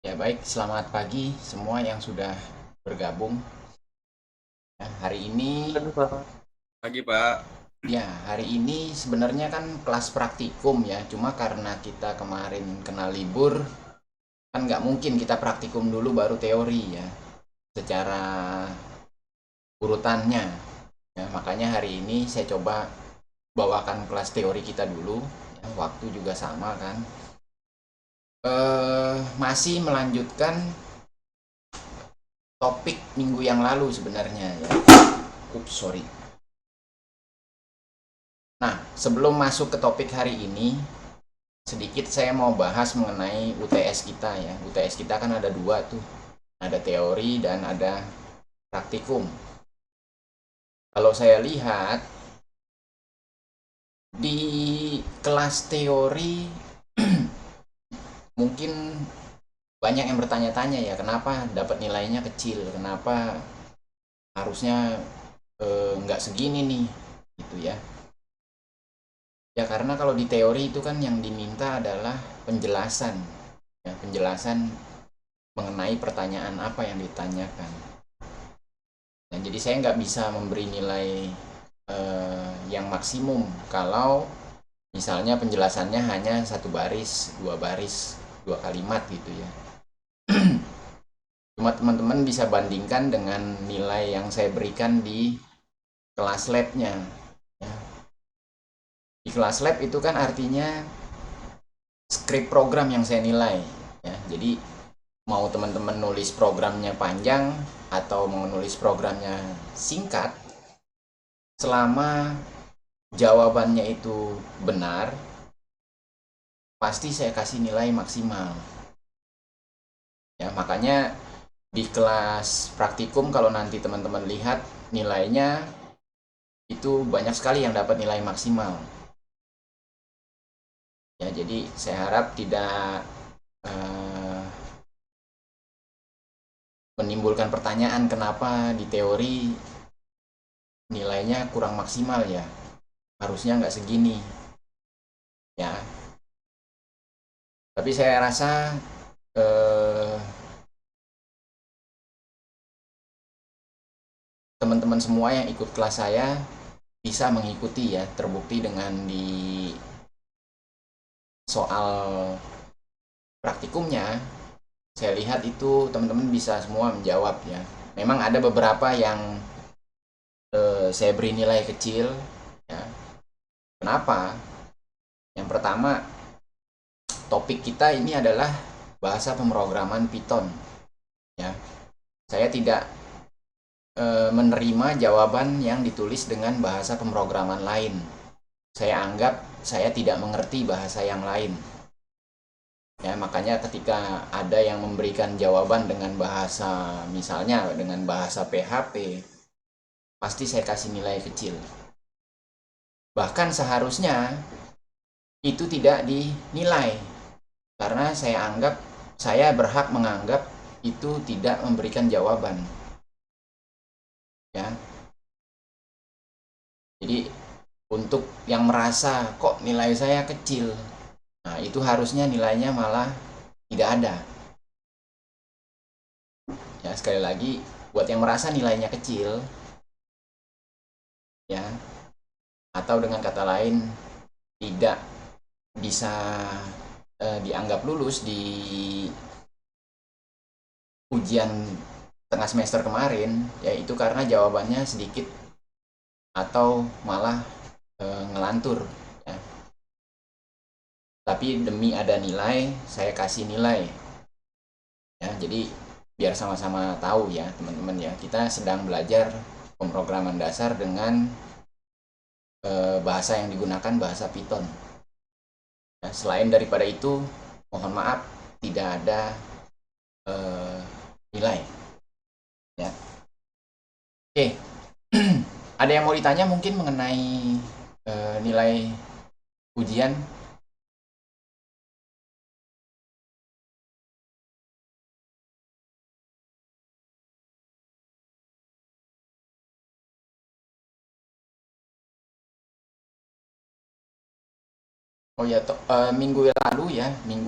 Ya baik, selamat pagi semua yang sudah bergabung. Ya, hari ini, Halo Pak. Pagi Pak. hari ini sebenarnya kan kelas praktikum ya. Cuma karena kita kemarin kena libur, kan nggak mungkin kita praktikum dulu baru teori ya. Secara urutannya. Ya, makanya hari ini saya coba bawakan kelas teori kita dulu. Ya, waktu juga sama kan. Masih melanjutkan topik minggu yang lalu sebenarnya ya. Ups, sorry. Nah, sebelum masuk ke topik hari ini, sedikit saya mau bahas mengenai UTS kita ya. UTS kita kan ada dua tuh, ada teori dan ada praktikum. Kalau saya lihat di kelas teori mungkin banyak yang bertanya-tanya ya, kenapa dapat nilainya kecil, kenapa harusnya nggak segini nih, gitu ya. Ya karena kalau di teori itu kan yang diminta adalah penjelasan, ya, penjelasan mengenai pertanyaan apa yang ditanyakan. Nah, jadi saya nggak bisa memberi nilai yang maksimum kalau misalnya penjelasannya hanya satu baris, dua kalimat gitu ya. Cuma teman-teman bisa bandingkan dengan nilai yang saya berikan di kelas labnya. Ya. Di kelas lab itu kan artinya script program yang saya nilai. Ya. Jadi mau teman-teman nulis programnya panjang atau mau nulis programnya singkat, selama jawabannya itu benar, pasti saya kasih nilai maksimal. Ya, makanya di kelas praktikum kalau nanti teman-teman lihat nilainya itu banyak sekali yang dapat nilai maksimal. Ya, jadi saya harap tidak eh, menimbulkan pertanyaan kenapa di teori nilainya kurang maksimal ya. Harusnya nggak segini. Ya, tapi saya rasa eh, teman-teman semua yang ikut kelas saya bisa mengikuti ya, terbukti dengan di soal praktikumnya saya lihat itu teman-teman bisa semua menjawab ya. Memang ada beberapa yang saya beri nilai kecil ya. Kenapa? Yang pertama, topik kita ini adalah bahasa pemrograman Python ya. Saya tidak menerima jawaban yang ditulis dengan bahasa pemrograman lain. Saya anggap saya tidak mengerti bahasa yang lain. Ya, makanya ketika ada yang memberikan jawaban dengan bahasa misalnya dengan bahasa PHP, pasti saya kasih nilai kecil. Bahkan seharusnya itu tidak dinilai karena saya berhak menganggap itu tidak memberikan jawaban. Ya. Jadi untuk yang merasa kok nilai saya kecil, nah itu harusnya nilainya malah tidak ada. Ya, sekali lagi buat yang merasa nilainya kecil ya, atau dengan kata lain tidak bisa dianggap lulus di ujian tengah semester kemarin, yaitu karena jawabannya sedikit atau malah ngelantur ya. Tapi demi ada nilai saya kasih nilai ya, jadi biar sama-sama tahu ya teman-teman ya, kita sedang belajar pemrograman dasar dengan bahasa yang digunakan bahasa Python ya. Selain daripada itu mohon maaf tidak ada eh, nilai ya. Oke. Ada yang mau ditanya mungkin mengenai nilai ujian? Oh ya, minggu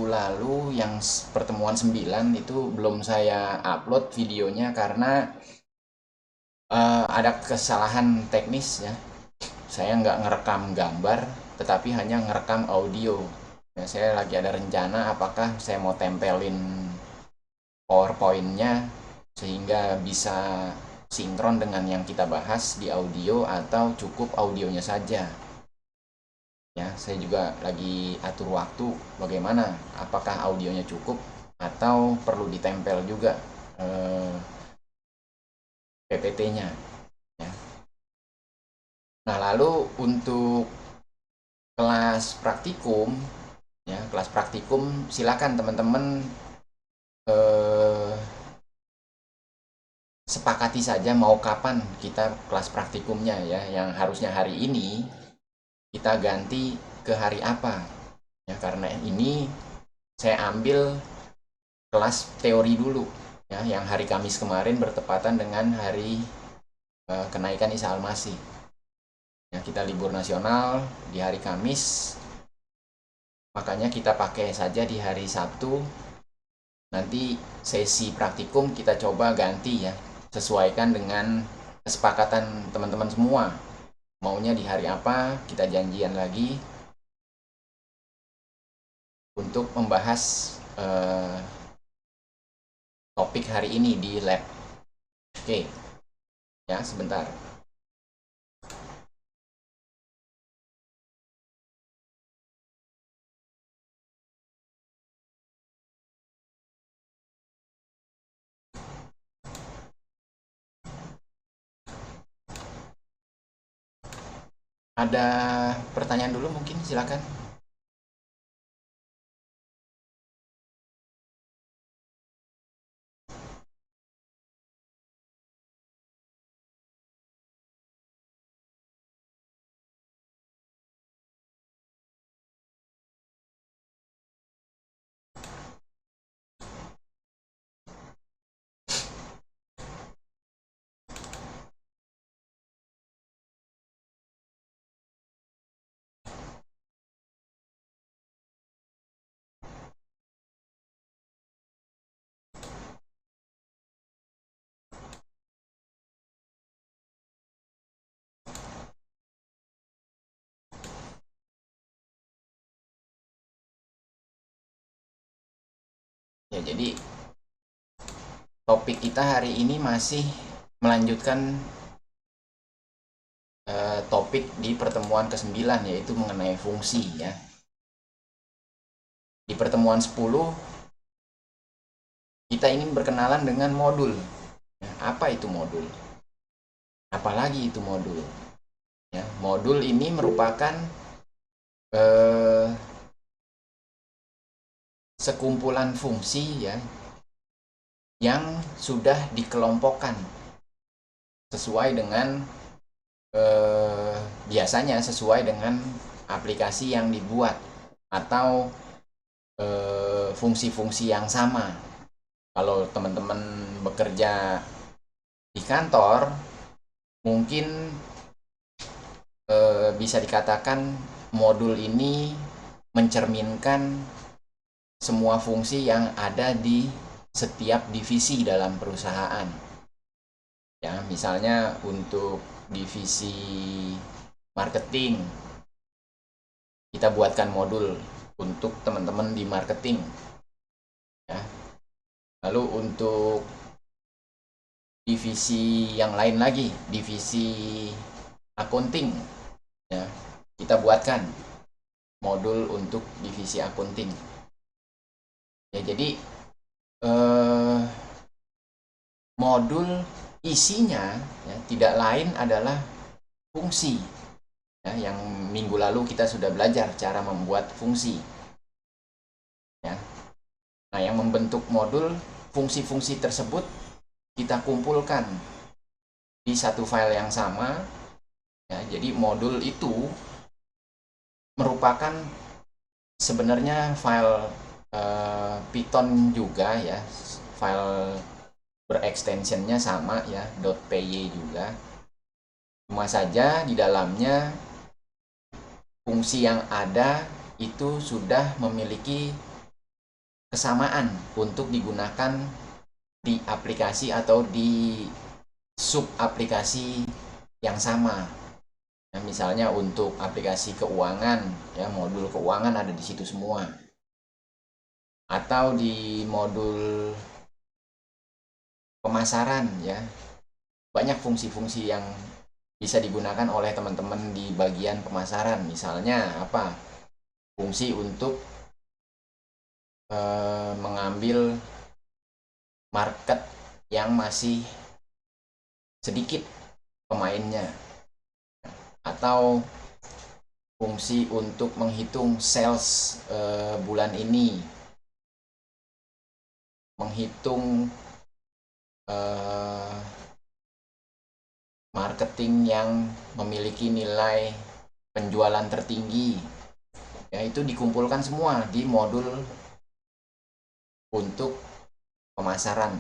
lalu yang pertemuan 9 itu belum saya upload videonya karena ada kesalahan teknis ya. Saya nggak ngerekam gambar, tetapi hanya ngerekam audio. Ya, saya lagi ada rencana apakah saya mau tempelin PowerPoint-nya sehingga bisa sinkron dengan yang kita bahas di audio atau cukup audionya saja. Ya, saya juga lagi atur waktu bagaimana, apakah audionya cukup atau perlu ditempel juga PPT-nya. Ya. Nah, lalu untuk kelas praktikum silakan teman-teman eh, sepakati saja mau kapan kita kelas praktikumnya ya, yang harusnya hari ini kita ganti ke hari apa ya, karena ini saya ambil kelas teori dulu ya, yang hari Kamis kemarin bertepatan dengan hari kenaikan Isa Al-Masih ya, kita libur nasional di hari Kamis, makanya kita pakai saja di hari Sabtu. Nanti sesi praktikum kita coba ganti ya, sesuaikan dengan kesepakatan teman-teman semua. Maunya di hari apa, kita janjian lagi untuk membahas topik hari ini di lab. Oke, ya sebentar. Ada pertanyaan dulu mungkin, silakan. Ya, jadi topik kita hari ini masih melanjutkan topik di pertemuan ke-9, yaitu mengenai fungsi ya. Di pertemuan 10 kita ingin berkenalan dengan modul. Ya, apa itu modul? Apalagi itu modul? Ya, modul ini merupakan eh, sekumpulan fungsi ya yang sudah dikelompokkan sesuai dengan biasanya sesuai dengan aplikasi yang dibuat atau fungsi-fungsi yang sama. Kalau teman-teman bekerja di kantor, mungkin bisa dikatakan modul ini mencerminkan semua fungsi yang ada di setiap divisi dalam perusahaan. Ya, misalnya untuk divisi marketing, kita buatkan modul untuk teman-teman di marketing. Ya. Lalu untuk divisi yang lain lagi, divisi accounting, ya, kita buatkan modul untuk divisi accounting. Ya, jadi modul isinya ya, tidak lain adalah fungsi. Ya, yang minggu lalu kita sudah belajar cara membuat fungsi. Ya. Nah, yang membentuk modul, fungsi-fungsi tersebut kita kumpulkan di satu file yang sama. Ya, jadi modul itu merupakan sebenarnya file Python juga ya, file berextensionnya sama ya, .py juga. Cuma saja di dalamnya fungsi yang ada itu sudah memiliki kesamaan untuk digunakan di aplikasi atau di sub aplikasi yang sama. Nah, misalnya untuk aplikasi keuangan, ya modul keuangan ada di situ semua. Atau di modul pemasaran, ya banyak fungsi-fungsi yang bisa digunakan oleh teman-teman di bagian pemasaran. Misalnya apa? Fungsi untuk mengambil market yang masih sedikit pemainnya, atau fungsi untuk menghitung sales bulan ini, menghitung marketing yang memiliki nilai penjualan tertinggi, ya itu dikumpulkan semua di modul untuk pemasaran,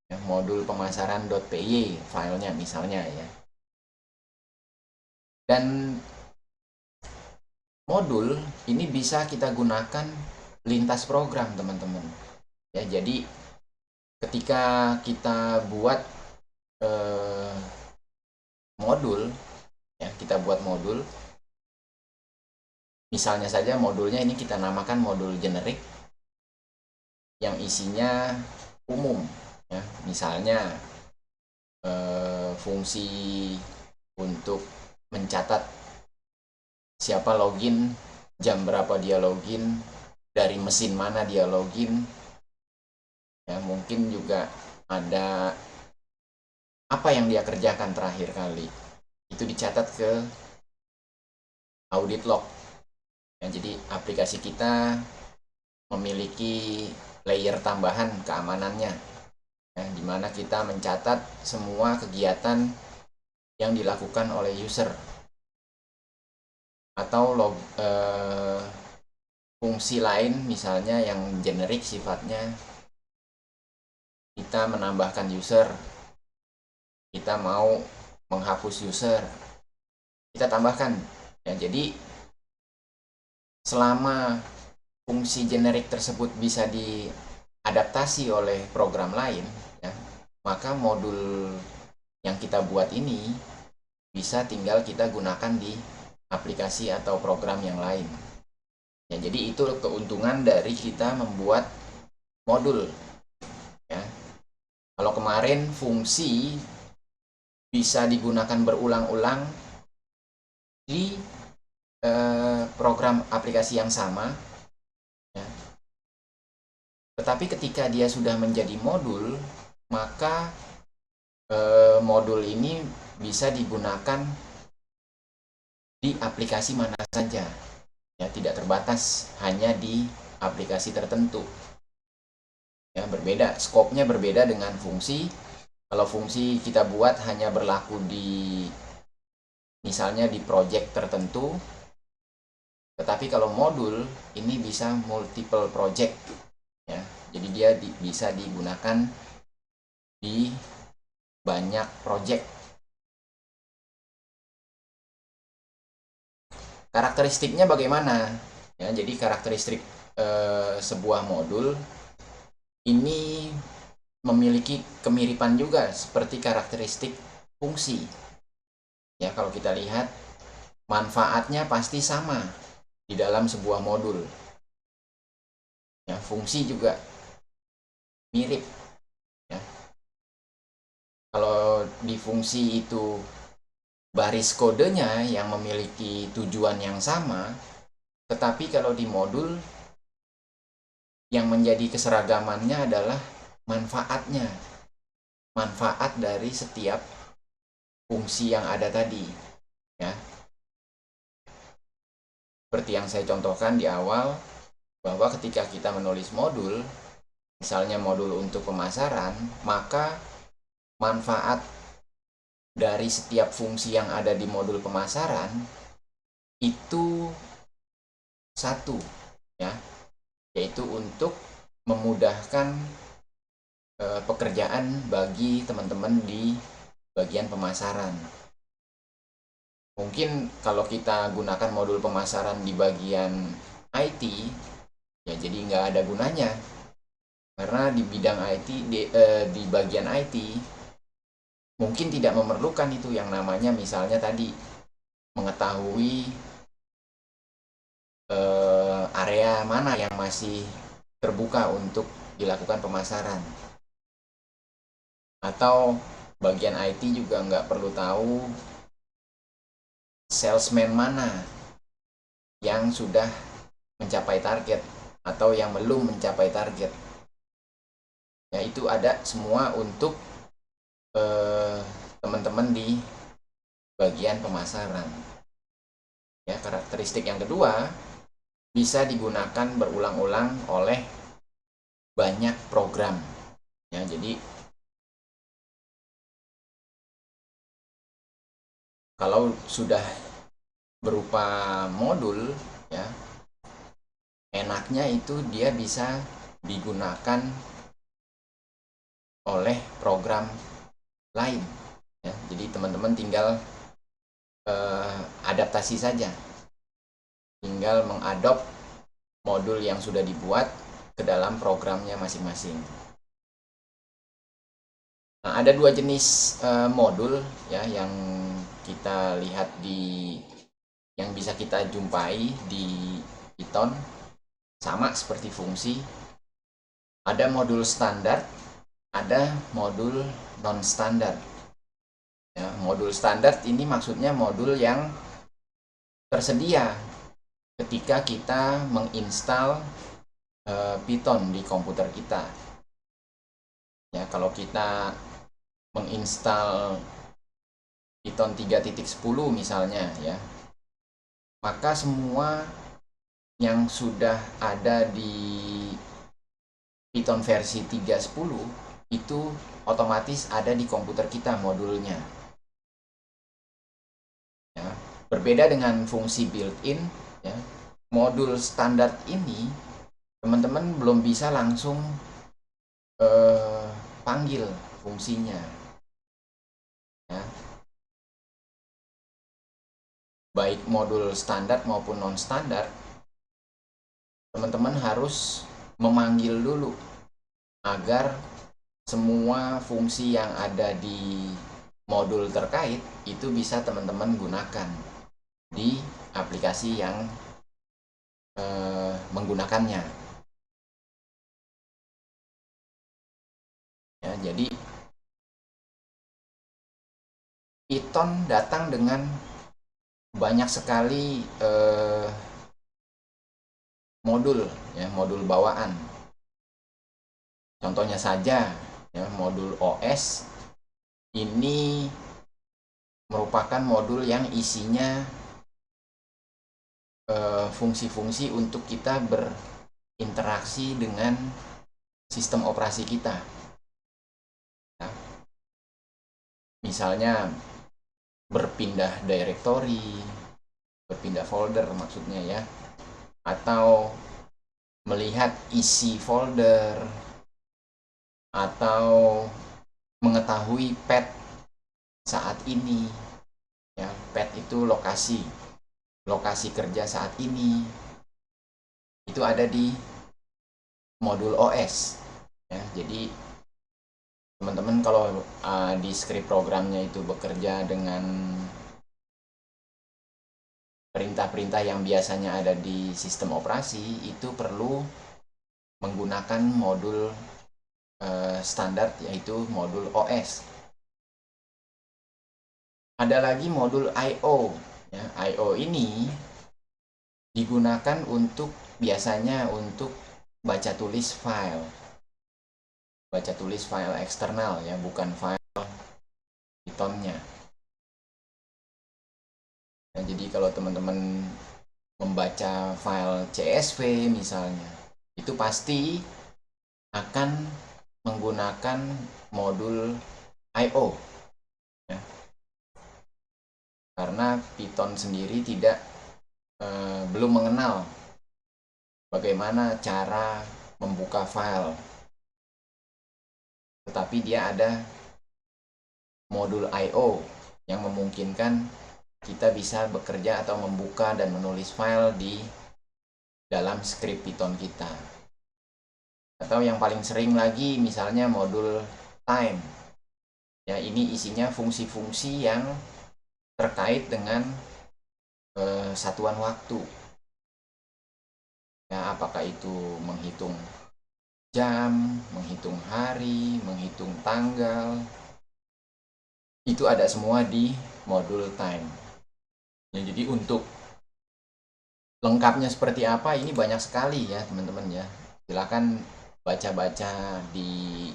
ya, modul pemasaran.py filenya misalnya, ya. Dan modul ini bisa kita gunakan lintas program, teman-teman, ya. Jadi ketika kita buat modul, ya kita buat modul, misalnya saja modulnya ini kita namakan modul generik yang isinya umum, ya. Misalnya fungsi untuk mencatat siapa login, jam berapa dia login, dari mesin mana dia login, ya. Mungkin juga ada apa yang dia kerjakan terakhir kali, itu dicatat ke audit log, ya. Jadi aplikasi kita memiliki layer tambahan keamanannya, ya, dimana kita mencatat semua kegiatan yang dilakukan oleh user. Atau fungsi lain misalnya yang generik sifatnya, kita menambahkan user, kita mau menghapus user, kita tambahkan, ya. Jadi selama fungsi generik tersebut bisa diadaptasi oleh program lain, ya, maka modul yang kita buat ini bisa tinggal kita gunakan di aplikasi atau program yang lain, ya. Jadi itu keuntungan dari kita membuat modul, ya. Kalau kemarin fungsi bisa digunakan berulang-ulang di program aplikasi yang sama, ya. Tetapi ketika dia sudah menjadi modul, maka modul ini bisa digunakan di aplikasi mana saja, ya, tidak terbatas hanya di aplikasi tertentu, ya. Berbeda, skopnya berbeda dengan fungsi. Kalau fungsi kita buat hanya berlaku di misalnya di project tertentu, tetapi kalau modul ini bisa multiple project, ya. Jadi dia bisa digunakan di banyak project. Karakteristiknya bagaimana? Ya, jadi karakteristik sebuah modul ini memiliki kemiripan juga seperti karakteristik fungsi. Ya, kalau kita lihat manfaatnya pasti sama di dalam sebuah modul. Ya, fungsi juga mirip, ya. Kalau di fungsi itu baris kodenya yang memiliki tujuan yang sama, tetapi kalau di modul yang menjadi keseragamannya adalah manfaatnya, manfaat dari setiap fungsi yang ada tadi, ya. Seperti yang saya contohkan di awal, bahwa ketika kita menulis modul, misalnya modul untuk pemasaran, maka manfaat dari setiap fungsi yang ada di modul pemasaran itu satu, ya, yaitu untuk memudahkan pekerjaan bagi teman-teman di bagian pemasaran. Mungkin kalau kita gunakan modul pemasaran di bagian IT, ya jadi nggak ada gunanya. Karena di bidang IT, di bagian IT, mungkin tidak memerlukan itu yang namanya misalnya tadi mengetahui area mana yang masih terbuka untuk dilakukan pemasaran. Atau bagian IT juga nggak perlu tahu salesman mana yang sudah mencapai target atau yang belum mencapai target. Ya itu ada semua untuk teman-teman di bagian pemasaran. Ya, karakteristik yang kedua, bisa digunakan berulang-ulang oleh banyak program. Ya, jadi kalau sudah berupa modul, ya enaknya itu dia bisa digunakan oleh program lain. Ya, jadi teman-teman tinggal adaptasi saja, tinggal mengadop modul yang sudah dibuat ke dalam programnya masing-masing. Nah, ada dua jenis modul ya yang kita lihat yang bisa kita jumpai di Python, sama seperti fungsi. Ada modul standar, ada modul non standar. Ya, modul standar ini maksudnya modul yang tersedia ketika kita menginstal Python di komputer kita. Ya, kalau kita menginstal Python 3.10 misalnya ya, maka semua yang sudah ada di Python versi 3.10 itu otomatis ada di komputer kita modulnya. Ya, berbeda dengan fungsi built-in, ya, modul standar ini teman-teman belum bisa langsung panggil fungsinya. Ya, baik modul standar maupun non standar, teman-teman harus memanggil dulu agar semua fungsi yang ada di modul terkait itu bisa teman-teman gunakan di aplikasi yang menggunakannya. Ya, jadi Python datang dengan banyak sekali modul, ya, modul bawaan. Contohnya saja, ya, modul OS ini merupakan modul yang isinya fungsi-fungsi untuk kita berinteraksi dengan sistem operasi kita. Ya. Misalnya berpindah directory, berpindah folder maksudnya ya, atau melihat isi folder, atau mengetahui path saat ini. Ya, path itu lokasi kerja saat ini. Itu ada di modul OS. Ya, jadi teman-teman kalau di script programnya itu bekerja dengan perintah-perintah yang biasanya ada di sistem operasi, itu perlu menggunakan modul standar, yaitu modul OS. Ada lagi modul I/O. Ya, I/O ini digunakan biasanya untuk baca tulis file. Baca tulis file eksternal ya, bukan file Python-nya. Nah, jadi kalau teman-teman membaca file CSV misalnya, itu pasti akan menggunakan modul I/O. Ya. Karena Python sendiri belum mengenal bagaimana cara membuka file. Tetapi dia ada modul I/O yang memungkinkan kita bisa bekerja atau membuka dan menulis file di dalam script Python kita. Atau yang paling sering lagi misalnya modul time. Ya, ini isinya fungsi-fungsi yang terkait dengan satuan waktu. Ya, apakah itu menghitung jam, menghitung hari, menghitung tanggal. Itu ada semua di modul time. Ya, jadi untuk lengkapnya seperti apa ini banyak sekali ya teman-teman ya. Silakan baca-baca di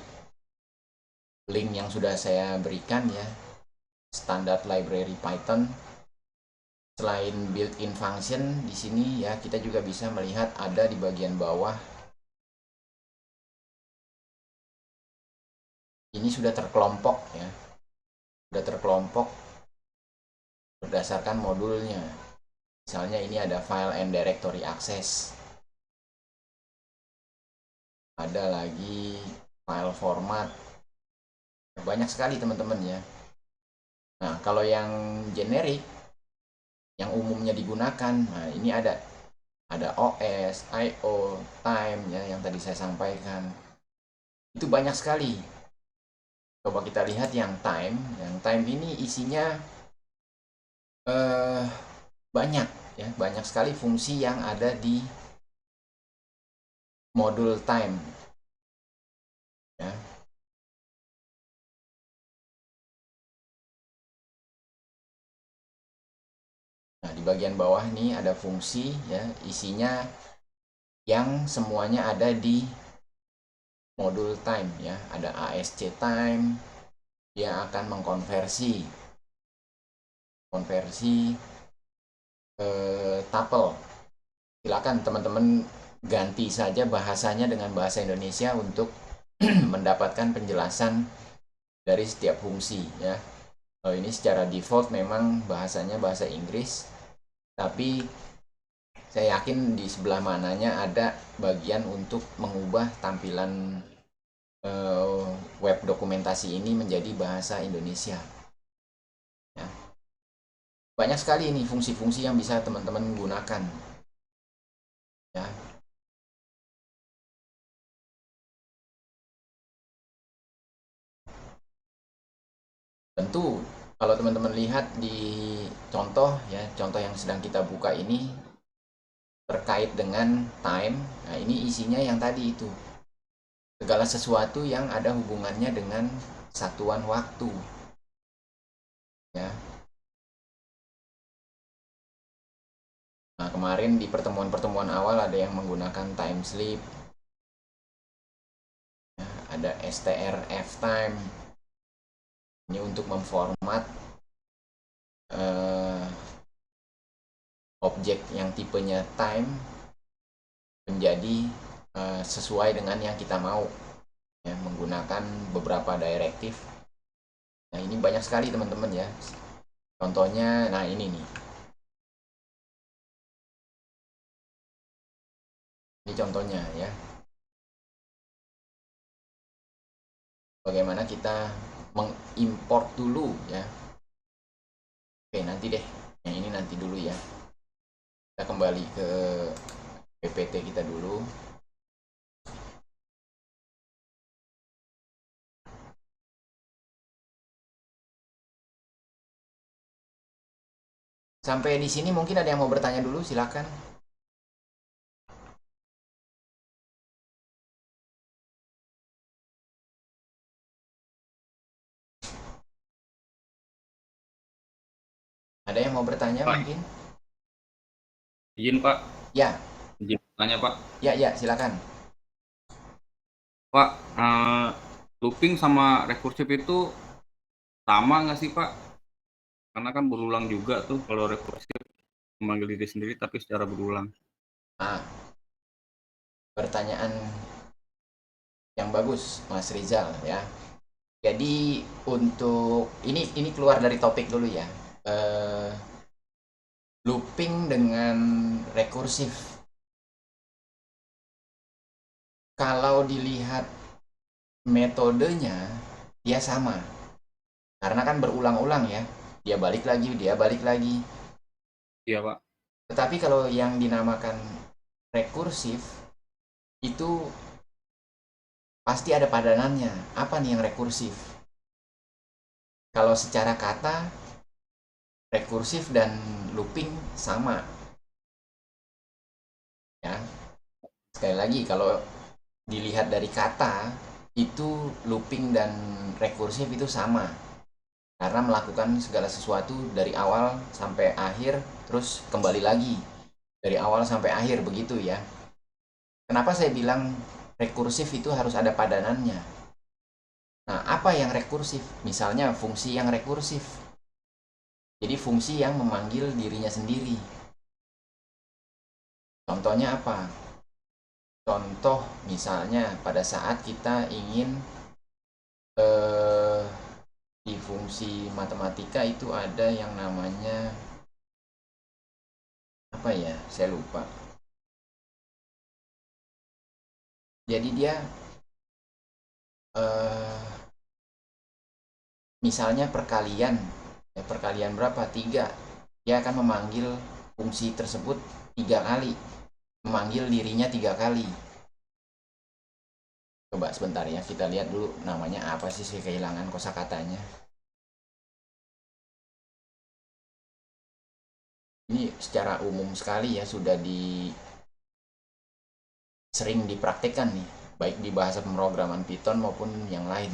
link yang sudah saya berikan ya. Standard library Python. Selain built-in function di sini ya kita juga bisa melihat ada di bagian bawah ini sudah terkelompok ya. Sudah terkelompok berdasarkan modulnya. Misalnya ini ada file and directory access. Ada lagi file format. Banyak sekali teman-teman ya. Nah, kalau yang generik yang umumnya digunakan, nah ini ada OS, IO, time ya yang tadi saya sampaikan. Itu banyak sekali. Coba kita lihat yang time. Yang time ini isinya banyak ya, banyak sekali fungsi yang ada di modul time. Ya. Nah, di bagian bawah ini ada fungsi ya, isinya yang semuanya ada di modul time ya. Ada ASC time, dia akan mengkonversi tuple. Silakan teman-teman ganti saja bahasanya dengan bahasa Indonesia untuk mendapatkan penjelasan dari setiap fungsi ya. Kalau ini secara default memang bahasanya bahasa Inggris, tapi saya yakin di sebelah mananya ada bagian untuk mengubah tampilan web dokumentasi ini menjadi bahasa Indonesia. Ya. Banyak sekali ini fungsi-fungsi yang bisa teman-teman gunakan. Ya. Tentu kalau teman-teman lihat di contoh ya, contoh yang sedang kita buka ini terkait dengan time. Nah, ini isinya yang tadi itu. Segala sesuatu yang ada hubungannya dengan satuan waktu. Ya. Nah, kemarin di pertemuan-pertemuan awal ada yang menggunakan time sleep. Ya, ada strf time. Ini untuk memformat objek yang tipenya time menjadi sesuai dengan yang kita mau ya, menggunakan beberapa direktif. Nah, ini banyak sekali teman-teman ya. Contohnya, nah ini nih. Ini contohnya ya. Bagaimana kita mengimport dulu ya. Oke, nanti deh. Yang ini nanti dulu ya. Kita kembali ke PPT kita dulu. Sampai di sini mungkin ada yang mau bertanya dulu, silakan. Ada yang mau bertanya Pak, mungkin? izin Pak, Ya, izin tanya Pak. ya, silakan. Pak, looping sama rekursif itu sama nggak sih Pak? Karena kan berulang juga tuh kalau rekursif memanggil diri sendiri tapi secara berulang. Ah, pertanyaan yang bagus, Mas Rizal ya. Jadi untuk ini keluar dari topik dulu ya. Eh, Looping dengan rekursif. Kalau dilihat metodenya, dia sama. Karena kan berulang-ulang ya. Dia balik lagi, dia balik lagi. Iya Pak. Tetapi kalau yang dinamakan rekursif itu pasti ada padanannya. Apa nih yang rekursif? Kalau secara kata, rekursif dan looping sama. Ya, sekali lagi kalau dilihat dari kata, itu looping dan rekursif itu sama. Karena melakukan segala sesuatu dari awal sampai akhir, terus kembali lagi dari awal sampai akhir, begitu ya. Kenapa saya bilang rekursif itu harus ada padanannya? Nah, apa yang rekursif? Misalnya fungsi yang rekursif. Jadi fungsi yang memanggil dirinya sendiri. Contohnya apa? Contoh misalnya pada saat kita ingin eh, di fungsi matematika itu ada yang namanya apa ya? Saya lupa. Jadi dia eh, misalnya perkalian, ya, perkalian berapa? 3. Dia akan memanggil fungsi tersebut 3 kali, memanggil dirinya 3 kali. Coba sebentar ya, kita lihat dulu namanya apa sih, saya kehilangan kosakatanya. Ini secara umum sekali ya, sudah sering dipraktikkan nih, baik di bahasa pemrograman Python maupun yang lain.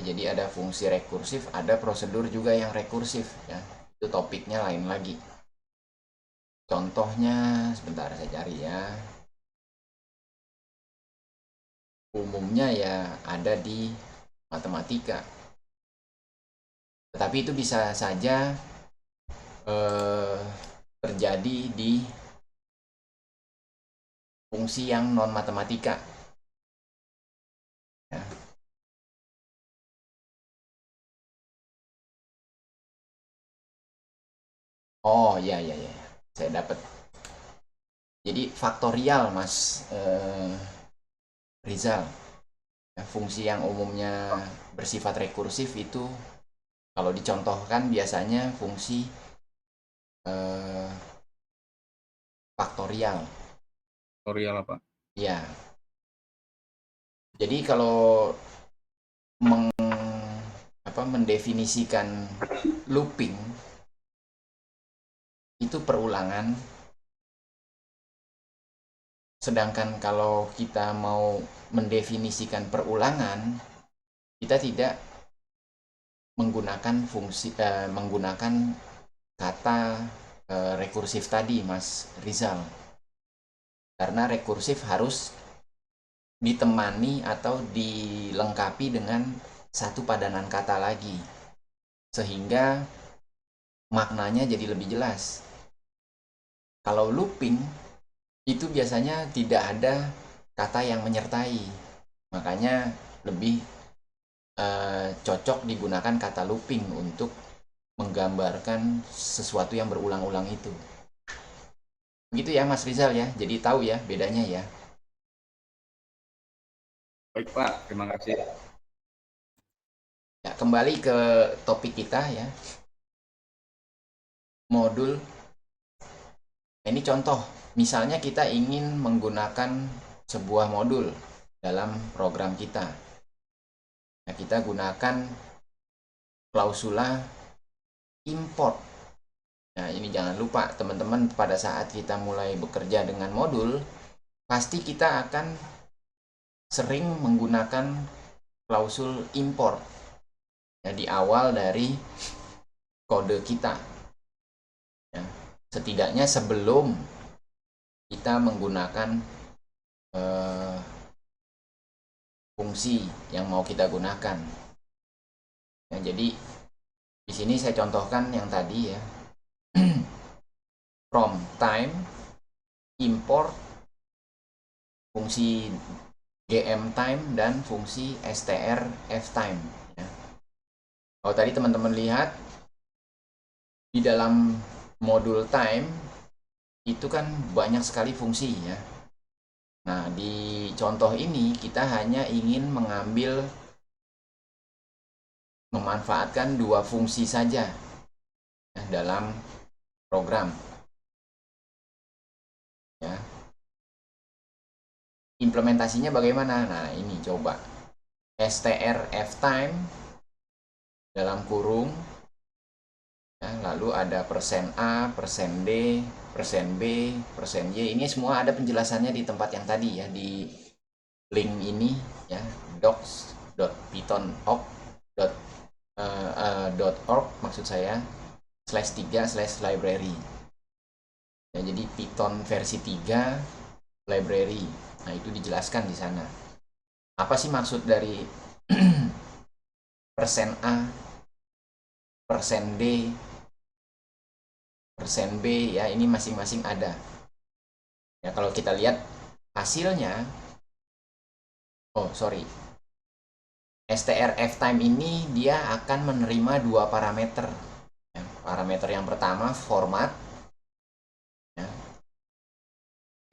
Jadi ada fungsi rekursif, ada prosedur juga yang rekursif ya. Itu topiknya lain lagi. Contohnya sebentar saya cari ya. Umumnya ya ada di matematika. Tetapi itu bisa saja eh, terjadi di fungsi yang non matematika. Ya. Oh ya ya ya, saya dapat. Jadi faktorial Mas Rizal. Ya, fungsi yang umumnya bersifat rekursif itu kalau dicontohkan biasanya fungsi eh, faktorial. Tutorial apa? Ya, jadi kalau meng, mendefinisikan looping itu perulangan. Sedangkan kalau kita mau mendefinisikan perulangan, kita tidak menggunakan kata rekursif tadi, Mas Rizal. Karena rekursif harus ditemani atau dilengkapi dengan satu padanan kata lagi. Sehingga maknanya jadi lebih jelas. Kalau looping itu biasanya tidak ada kata yang menyertai. Makanya lebih cocok digunakan kata looping untuk menggambarkan sesuatu yang berulang-ulang itu. Begitu ya Mas Rizal ya. Jadi tahu ya bedanya ya. Baik Pak, terima kasih. Ya, kembali ke topik kita ya. Modul. Ini contoh. Misalnya kita ingin menggunakan sebuah modul dalam program kita. Nah, kita gunakan klausula import. Nah, ini jangan lupa teman-teman, pada saat kita mulai bekerja dengan modul, pasti kita akan sering menggunakan klausul import ya, di awal dari kode kita. Ya. Setidaknya sebelum kita menggunakan eh, fungsi yang mau kita gunakan. Ya, jadi di sini saya contohkan yang tadi ya. From time import fungsi gmTime dan fungsi strftime ya. Kalau tadi teman-teman lihat di dalam modul time itu kan banyak sekali fungsi ya. Nah, di contoh ini kita hanya ingin memanfaatkan dua fungsi saja ya, dalam program ya. Implementasinya bagaimana? Nah, ini coba strftime dalam kurung ya, lalu ada %A, %D, %B, %Y. Ini semua ada penjelasannya di tempat yang tadi ya, di link ini ya, docs.python.org maksud saya /3/library ya, jadi Python versi 3 library. Nah, itu dijelaskan di sana. Apa sih maksud dari %A, %D, %B ya, ini masing-masing ada. Ya, kalau kita lihat hasilnya, strftime ini dia akan menerima dua parameter. Ya, parameter yang pertama format. Ya,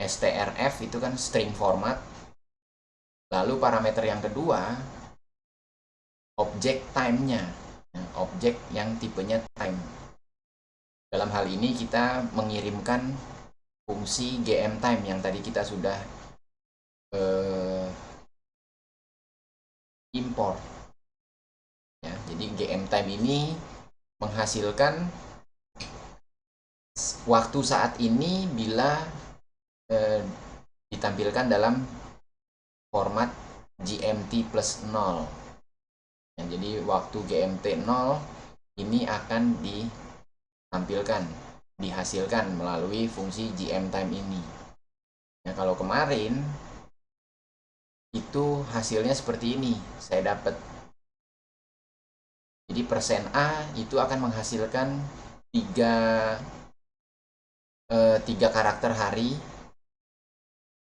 strf itu kan string format. Lalu parameter yang kedua objek time-nya. Ya, objek yang tipenya time. Dalam hal ini kita mengirimkan fungsi gmTime yang tadi kita sudah import ya. Jadi gmTime ini menghasilkan waktu saat ini bila ditampilkan dalam format gmt plus 0 ya, jadi waktu gmt 0 ini akan ditampilkan, dihasilkan melalui fungsi gmTime ini ya. Kalau kemarin itu hasilnya seperti ini saya dapat. Jadi %A itu akan menghasilkan 3 karakter hari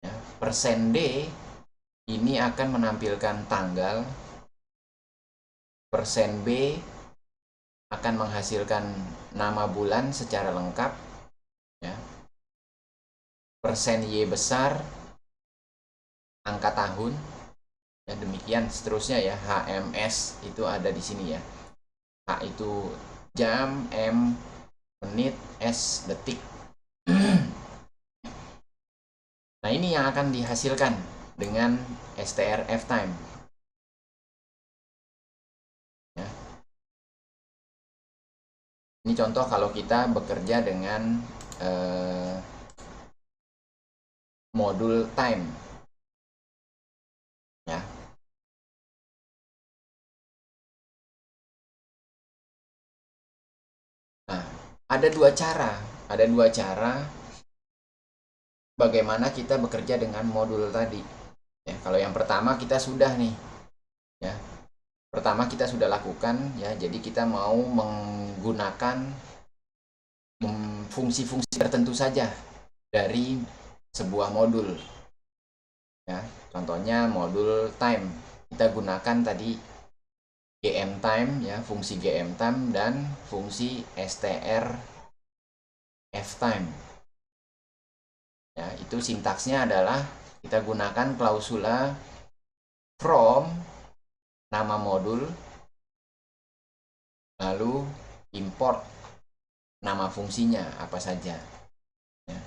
ya. %D ini akan menampilkan tanggal. %B akan menghasilkan nama bulan secara lengkap ya. %Y besar angka tahun ya, demikian seterusnya ya. HMS itu ada di sini ya. H itu jam, M menit, S detik. Nah, ini yang akan dihasilkan dengan strftime ya. Ini contoh kalau kita bekerja dengan modul time ya. Nah, ada dua cara bagaimana kita bekerja dengan modul tadi ya. Kalau yang pertama kita sudah nih ya, pertama kita sudah lakukan ya, jadi kita mau menggunakan fungsi-fungsi tertentu saja dari sebuah modul ya. Contohnya modul time, kita gunakan tadi gmTime ya, fungsi gmTime dan fungsi strftime ya. Itu sintaksnya adalah kita gunakan klausula from nama modul lalu import nama fungsinya apa saja ya.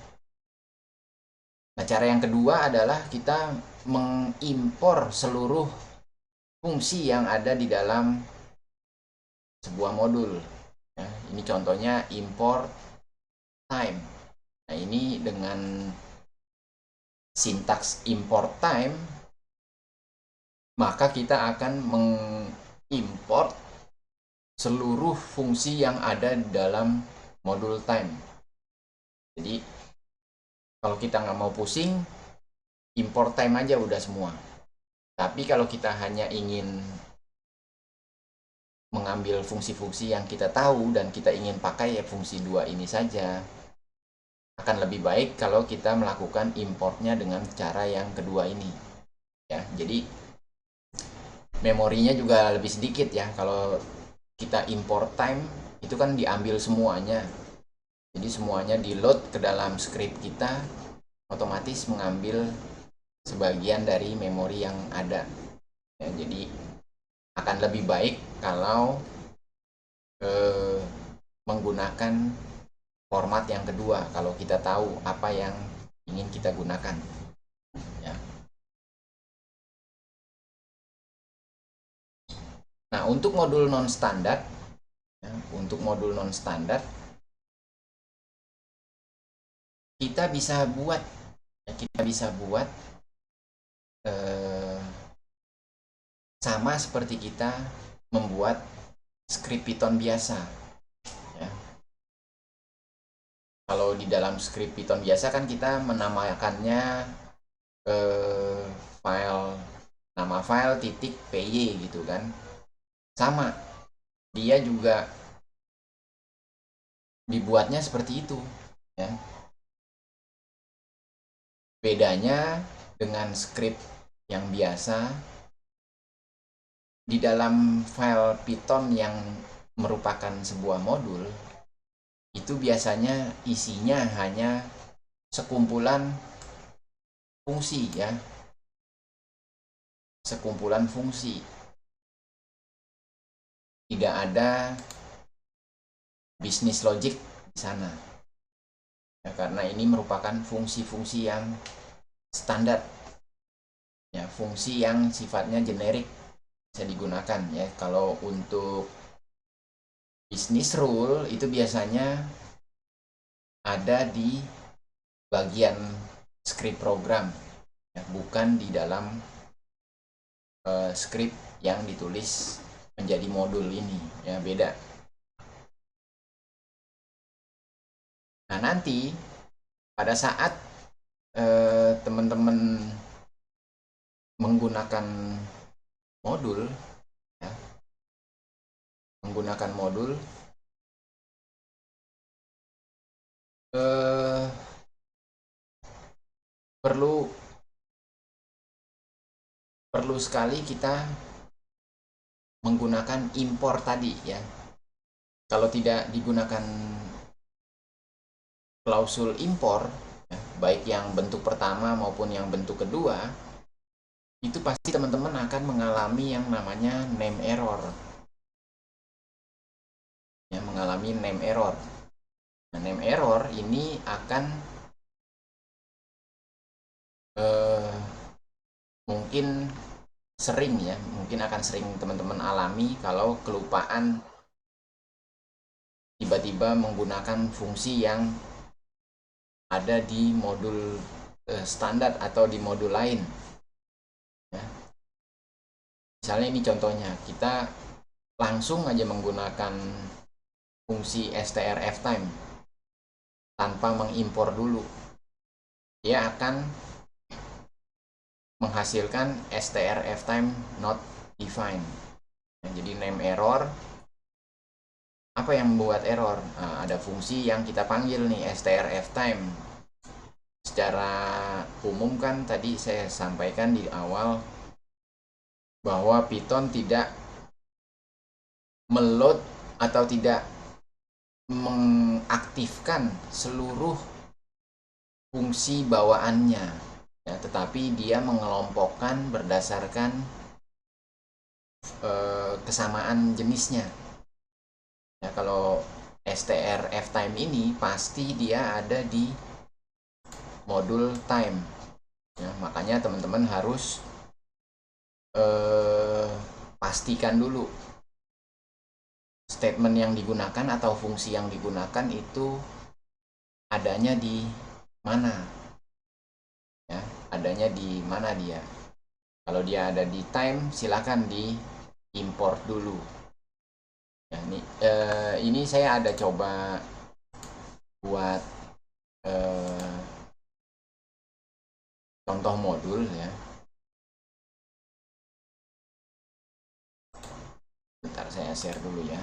Nah, cara yang kedua adalah kita mengimpor seluruh fungsi yang ada di dalam sebuah modul ya. Ini contohnya import time. Nah, ini dengan sintaks import time maka kita akan mengimport seluruh fungsi yang ada di dalam modul time. Jadi kalau kita nggak mau pusing, import time aja udah semua. Tapi kalau kita hanya ingin mengambil fungsi-fungsi yang kita tahu dan kita ingin pakai ya fungsi dua ini saja, akan lebih baik kalau kita melakukan importnya dengan cara yang kedua ini ya. Jadi memorinya juga lebih sedikit ya. Kalau kita import time itu kan diambil semuanya, jadi semuanya di load ke dalam script kita, otomatis mengambil sebagian dari memori yang ada ya. Jadi akan lebih baik kalau menggunakan format yang kedua kalau kita tahu apa yang ingin kita gunakan ya. Nah, untuk modul non standar ya, kita bisa buat eh, sama seperti kita membuat script Python biasa ya. Kalau di dalam script Python biasa kan kita menamakannya eh, file nama file titik py gitu kan. Sama, dia juga dibuatnya seperti itu ya. Bedanya dengan script yang biasa, di dalam file Python yang merupakan sebuah modul itu biasanya isinya hanya sekumpulan fungsi ya, sekumpulan fungsi, tidak ada bisnis logic di sana ya, karena ini merupakan fungsi-fungsi yang standar ya, fungsi yang sifatnya generik bisa digunakan ya. Kalau untuk bisnis rule itu biasanya ada di bagian script program ya, bukan di dalam script yang ditulis menjadi modul ini ya, beda. Nah, nanti pada saat teman-teman menggunakan modul ya, eh, perlu sekali kita menggunakan import tadi ya. Kalau tidak digunakan klausul impor ya, baik yang bentuk pertama maupun yang bentuk kedua, itu pasti teman-teman akan mengalami yang namanya name error ya, mengalami name error. Nah, name error ini akan mungkin akan sering teman-teman alami kalau kelupaan tiba-tiba menggunakan fungsi yang ada di modul standar atau di modul lain ya. Misalnya ini contohnya, kita langsung aja menggunakan fungsi strftime tanpa mengimpor dulu, dia akan menghasilkan strftime not defined ya. Jadi name error, apa yang membuat error? Nah, ada fungsi yang kita panggil nih strftime. Secara umum kan tadi saya sampaikan di awal bahwa Python tidak meload atau tidak mengaktifkan seluruh fungsi bawaannya ya, tetapi dia mengelompokkan berdasarkan kesamaan jenisnya ya. Kalau strftime ini pasti dia ada di modul time ya, makanya teman-teman harus pastikan dulu statement yang digunakan atau fungsi yang digunakan itu adanya di mana ya, adanya di mana dia. Kalau dia ada di time, silakan di import dulu ya. Ini saya ada coba buat contoh modul ya. Bentar, saya share dulu ya.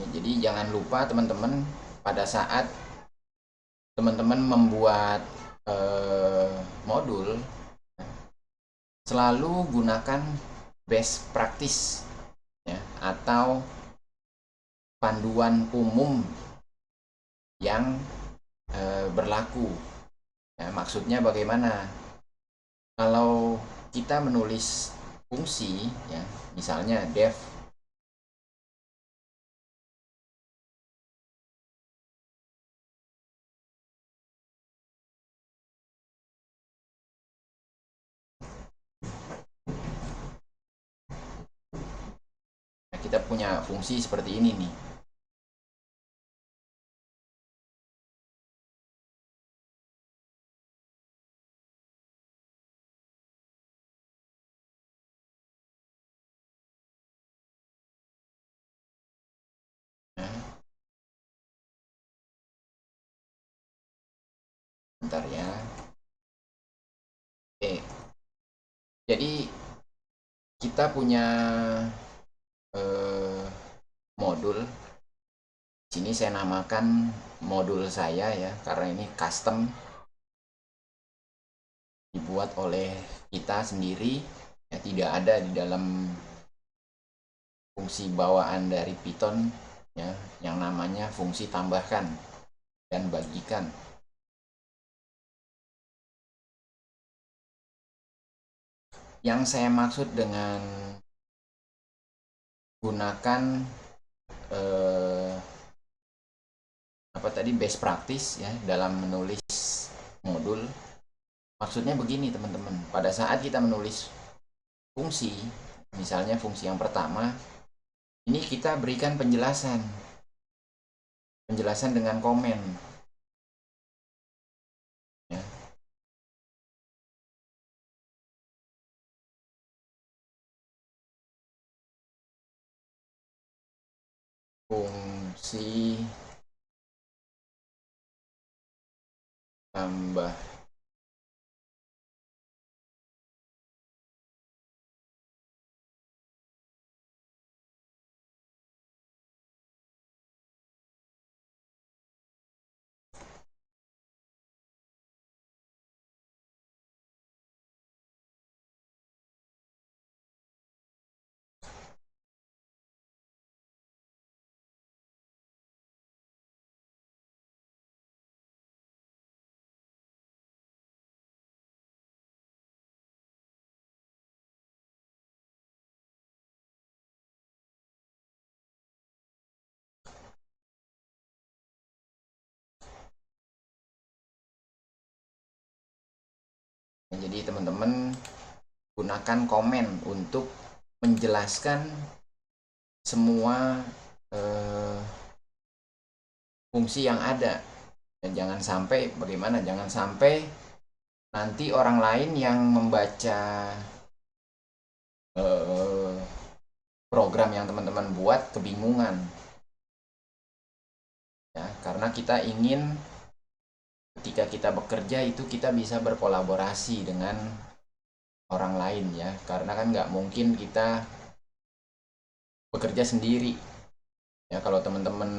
Ya, jadi jangan lupa teman-teman, pada saat teman-teman membuat modul, selalu gunakan best practice ya, atau panduan umum yang berlaku. Ya, maksudnya bagaimana? Kalau kita menulis fungsi, ya, misalnya def nah, kita punya fungsi seperti ini nih. Nah, bentar ya. Oke, jadi kita punya eh, modul. Sini saya namakan modul saya ya, karena ini custom, dibuat oleh kita sendiri, ya, tidak ada di dalam fungsi bawaan dari Python ya, yang namanya fungsi tambahkan dan bagikan. Yang saya maksud dengan gunakan eh, apa tadi, best practice ya dalam menulis modul, maksudnya begini teman-teman. Pada saat kita menulis fungsi, misalnya fungsi yang pertama, ini kita berikan penjelasan dengan komen ya. Fungsi tambah jadi teman-teman gunakan komen untuk menjelaskan semua eh, fungsi yang ada. Dan jangan sampai bagaimana, jangan sampai nanti orang lain yang membaca eh, program yang teman-teman buat kebingungan ya, karena kita ingin ketika kita bekerja itu kita bisa berkolaborasi dengan orang lain ya, karena kan nggak mungkin kita bekerja sendiri ya. Kalau teman-teman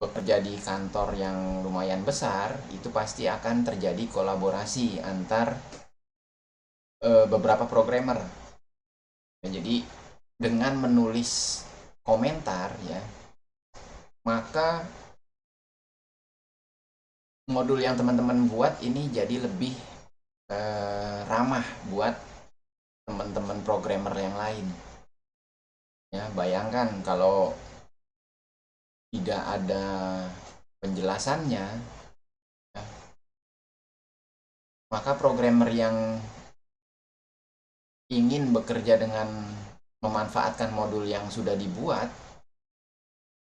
bekerja di kantor yang lumayan besar, itu pasti akan terjadi kolaborasi antar beberapa programmer. Nah, jadi dengan menulis komentar ya, maka modul yang teman-teman buat ini jadi lebih ramah buat teman-teman programmer yang lain. Ya, bayangkan kalau tidak ada penjelasannya, ya, maka programmer yang ingin bekerja dengan memanfaatkan modul yang sudah dibuat,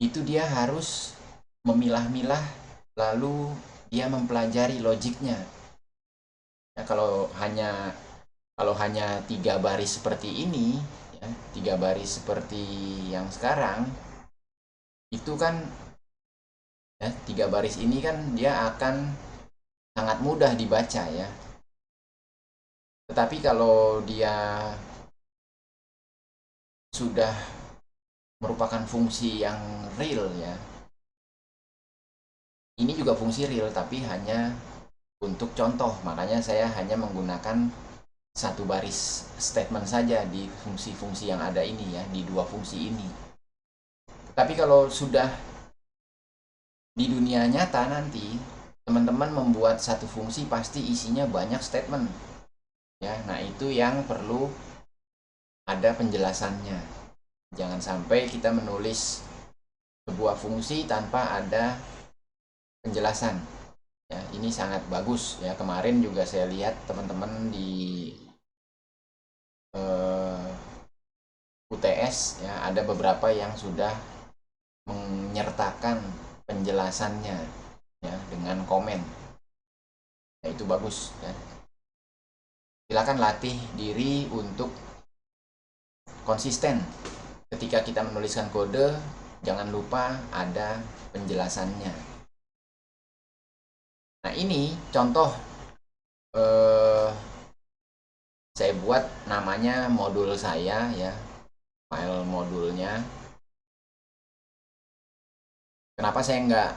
itu dia harus memilah-milah, lalu dia mempelajari logiknya. Ya, kalau hanya 3 baris seperti ini, ya, 3 baris seperti yang sekarang, itu kan ya, 3 baris ini kan dia akan sangat mudah dibaca ya. Tetapi kalau dia sudah merupakan fungsi yang real ya. Ini juga fungsi real tapi hanya untuk contoh, makanya saya hanya menggunakan satu baris statement saja di fungsi-fungsi yang ada ini ya, di dua fungsi ini. Tapi kalau sudah di dunia nyata nanti, teman-teman membuat satu fungsi pasti isinya banyak statement. Ya, nah itu yang perlu ada penjelasannya. Jangan sampai kita menulis sebuah fungsi tanpa ada penjelasan. Ya, ini sangat bagus ya. Kemarin juga saya lihat teman-teman di UTS ya, ada beberapa yang sudah menyertakan penjelasannya ya dengan komen. Ya, itu bagus ya. Silakan latih diri untuk konsisten. Ketika kita menuliskan kode, jangan lupa ada penjelasannya. Nah, ini contoh saya buat namanya modul saya ya, file modulnya. Kenapa saya nggak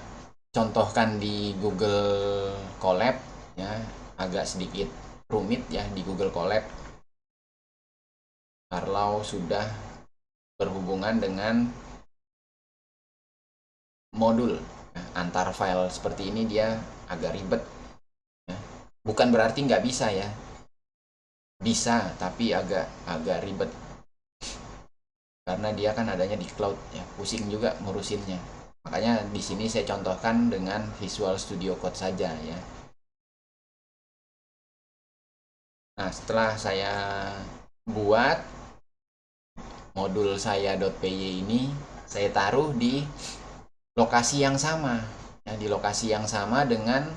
contohkan di Google Colab ya, agak sedikit rumit ya di Google Colab kalau sudah berhubungan dengan modul ya, antar file seperti ini dia agak ribet ya. Bukan berarti nggak bisa ya, bisa tapi agak ribet karena dia kan adanya di cloud ya, pusing juga ngurusinnya. Makanya di sini saya contohkan dengan Visual Studio Code saja ya. Nah, setelah saya buat modul saya .py ini, saya taruh di lokasi yang sama. Ya, di lokasi yang sama dengan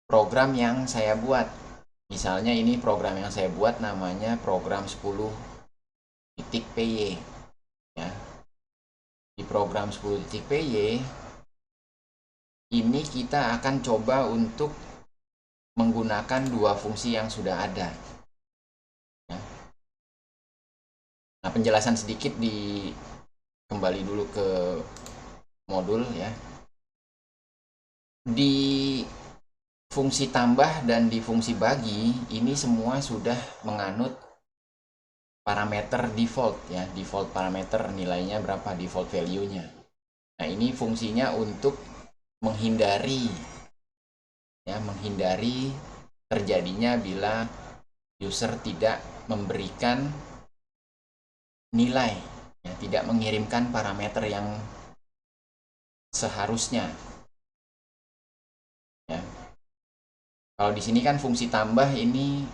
program yang saya buat. Misalnya ini program yang saya buat namanya program 10.py. Ya. Di program 10.py ini kita akan coba untuk menggunakan dua fungsi yang sudah ada. Ya. Nah, penjelasan sedikit kembali dulu ke modul ya. Di fungsi tambah dan di fungsi bagi ini semua sudah menganut parameter default ya, default parameter nilainya berapa, default value-nya. Nah, ini fungsinya untuk menghindari terjadinya bila user tidak memberikan nilai ya, tidak mengirimkan parameter yang seharusnya ya. Kalau di sini kan fungsi tambah ini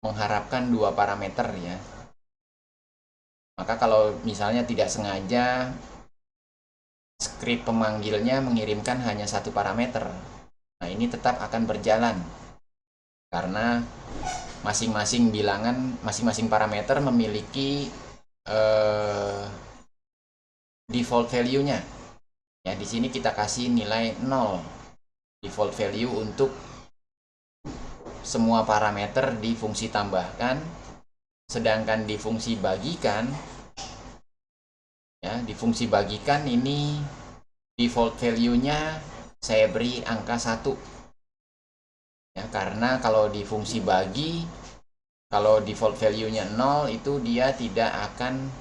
mengharapkan dua parameter ya. Maka kalau misalnya tidak sengaja script pemanggilnya mengirimkan hanya satu parameter, nah ini tetap akan berjalan karena masing-masing bilangan, masing-masing parameter memiliki default value-nya. Ya, di sini kita kasih nilai 0 default value untuk semua parameter di fungsi tambahkan, sedangkan di fungsi bagikan ya, di fungsi bagikan ini default value-nya saya beri angka 1 ya, karena kalau di fungsi bagi, kalau default value-nya 0 itu dia tidak akan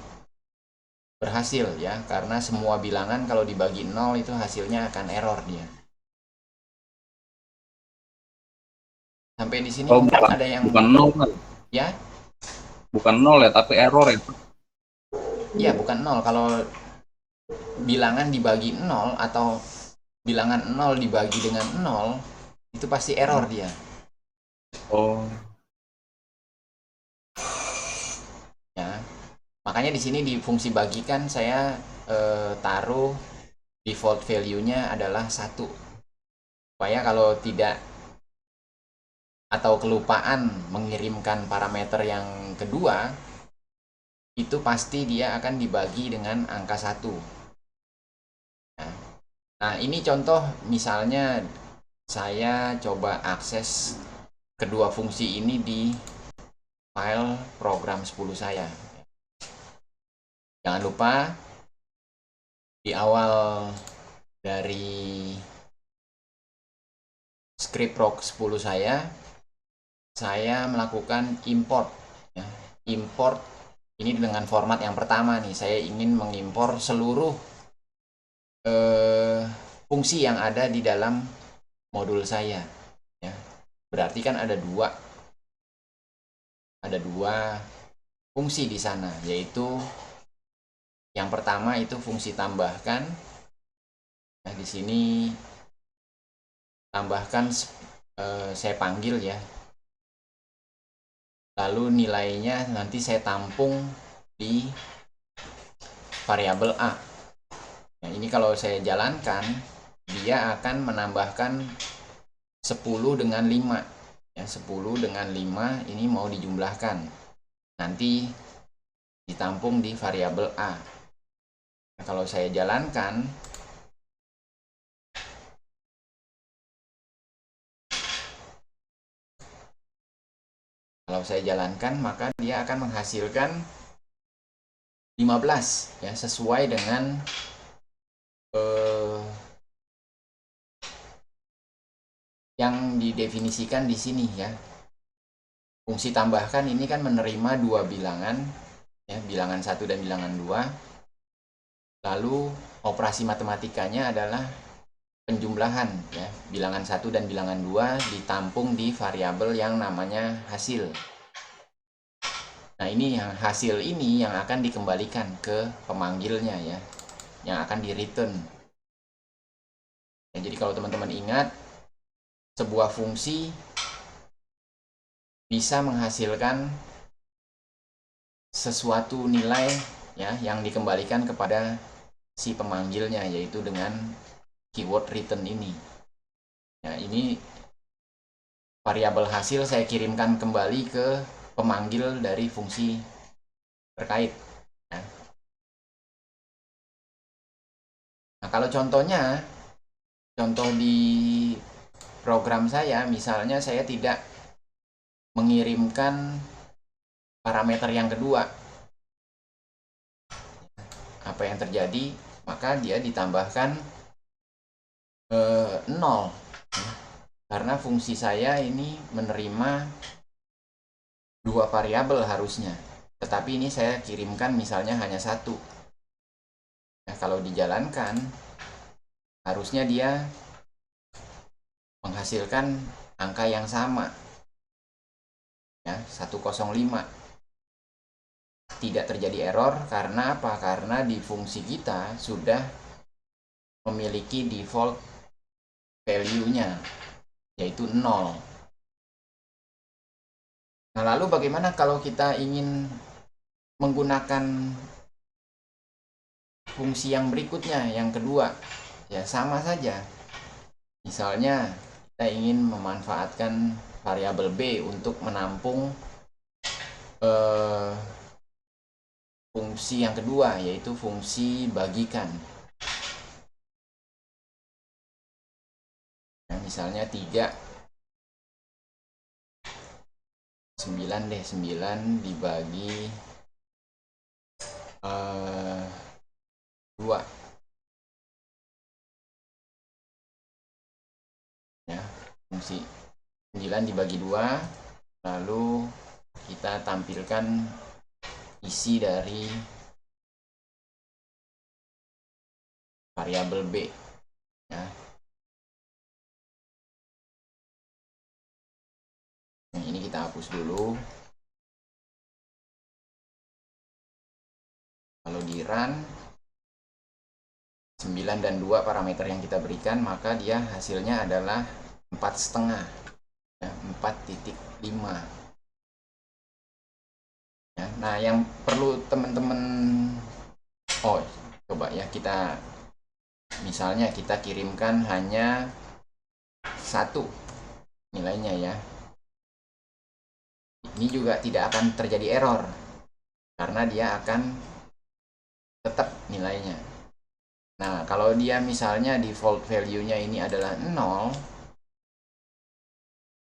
berhasil ya, karena semua bilangan kalau dibagi 0 itu hasilnya akan error dia. Sampai di sini mungkin ada yang bukan 0 kan? Ya, Bukan 0 ya, tapi error ya. ya bukan 0. Kalau bilangan dibagi 0 atau bilangan 0 dibagi dengan 0 itu pasti error dia. Oh. Ya. Makanya di sini di fungsi bagikan saya taruh default value-nya adalah 1. Supaya kalau tidak atau kelupaan mengirimkan parameter yang kedua, itu pasti dia akan dibagi dengan angka 1. Nah, ini contoh misalnya saya coba akses kedua fungsi ini di file program 10 saya. Jangan lupa Di awal dari script Rock 10 saya melakukan import ya. Import ini dengan format yang pertama nih, saya ingin mengimpor seluruh fungsi yang ada di dalam modul saya ya. Berarti kan ada dua fungsi di sana, yaitu yang pertama itu fungsi tambahkan. Nah, di sini tambahkan saya panggil ya. Lalu nilainya nanti saya tampung di variabel A. Nah, ini kalau saya jalankan, dia akan menambahkan 10 dengan 5. Ya, 10 dengan 5 ini mau dijumlahkan. Nanti ditampung di variabel A. Nah, kalau saya jalankan, maka dia akan menghasilkan 15 ya, sesuai dengan yang didefinisikan di sini ya. Fungsi tambahkan ini kan menerima dua bilangan ya, bilangan 1 dan bilangan 2. Lalu operasi matematikanya adalah penjumlahan ya, bilangan 1 dan bilangan 2 ditampung di variabel yang namanya hasil. Nah, ini yang hasil ini yang akan dikembalikan ke pemanggilnya ya, yang akan di return. Ya, jadi kalau teman-teman ingat, sebuah fungsi bisa menghasilkan sesuatu nilai ya yang dikembalikan kepada si pemanggilnya, yaitu dengan keyword return ini. Nah, ini variabel hasil saya kirimkan kembali ke pemanggil dari fungsi terkait ya. Nah, kalau contoh di program saya, misalnya saya tidak mengirimkan parameter yang kedua, apa yang terjadi? Maka dia ditambahkan 0 karena fungsi saya ini menerima dua variabel harusnya, tetapi ini saya kirimkan misalnya hanya satu. Nah, kalau dijalankan harusnya dia menghasilkan angka yang sama ya, 105. Tidak terjadi error karena apa? Karena di fungsi kita sudah memiliki default value-nya, yaitu 0. Nah, lalu bagaimana kalau kita ingin menggunakan fungsi yang berikutnya, yang kedua? Ya, sama saja. Misalnya, kita ingin memanfaatkan variabel B untuk menampung fungsi yang kedua, yaitu fungsi bagikan. Nah, misalnya 3, 9 deh, 9 dibagi 2 ya, fungsi 9 dibagi 2, lalu kita tampilkan isi dari variabel B ya. Nah, ini kita hapus dulu. Kalau di run 9 dan 2 parameter yang kita berikan, maka dia hasilnya adalah 4,5 ya, 4,5 ya. Nah, yang perlu teman-teman coba ya, kita misalnya kita kirimkan hanya 1 nilainya ya. Ini juga tidak akan terjadi error karena dia akan tetap nilainya. Nah, kalau dia misalnya default value-nya ini adalah 0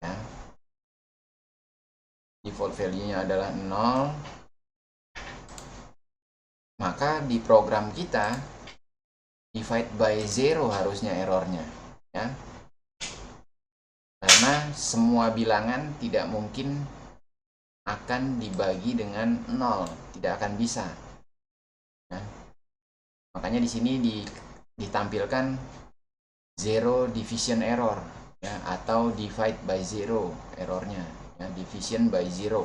ya, default value-nya adalah 0, maka di program kita divide by 0 harusnya errornya ya, karena semua bilangan tidak mungkin akan dibagi dengan 0, tidak akan bisa ya. Makanya di sini ditampilkan zero division error ya, atau divide by 0 errornya ya, division by 0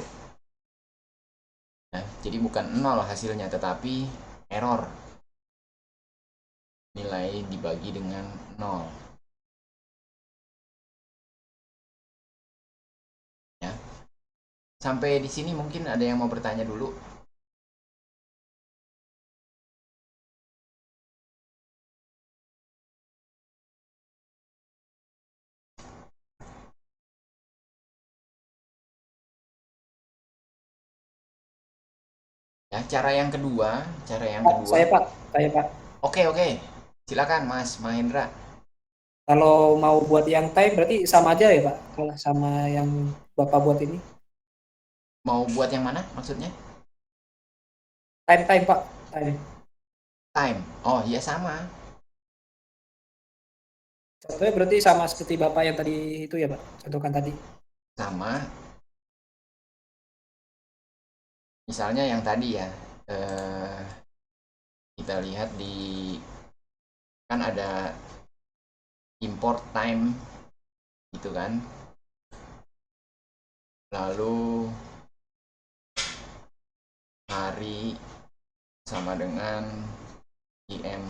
ya. Jadi bukan 0 hasilnya, tetapi error, nilai dibagi dengan 0 ya. Sampai di sini mungkin ada yang mau bertanya dulu. Ya, cara yang kedua, Pak, saya Pak. Oke, silakan Mas Mahendra. Kalau mau buat yang time berarti sama aja ya Pak, kalau sama yang Bapak buat ini. Mau buat yang mana maksudnya? Time Pak, time. Time. Oh iya, sama. Contohnya berarti sama seperti Bapak yang tadi itu ya Pak, contohkan tadi. Sama. Misalnya yang tadi ya, kita lihat di, kan ada import time gitu kan, lalu hari sama dengan GM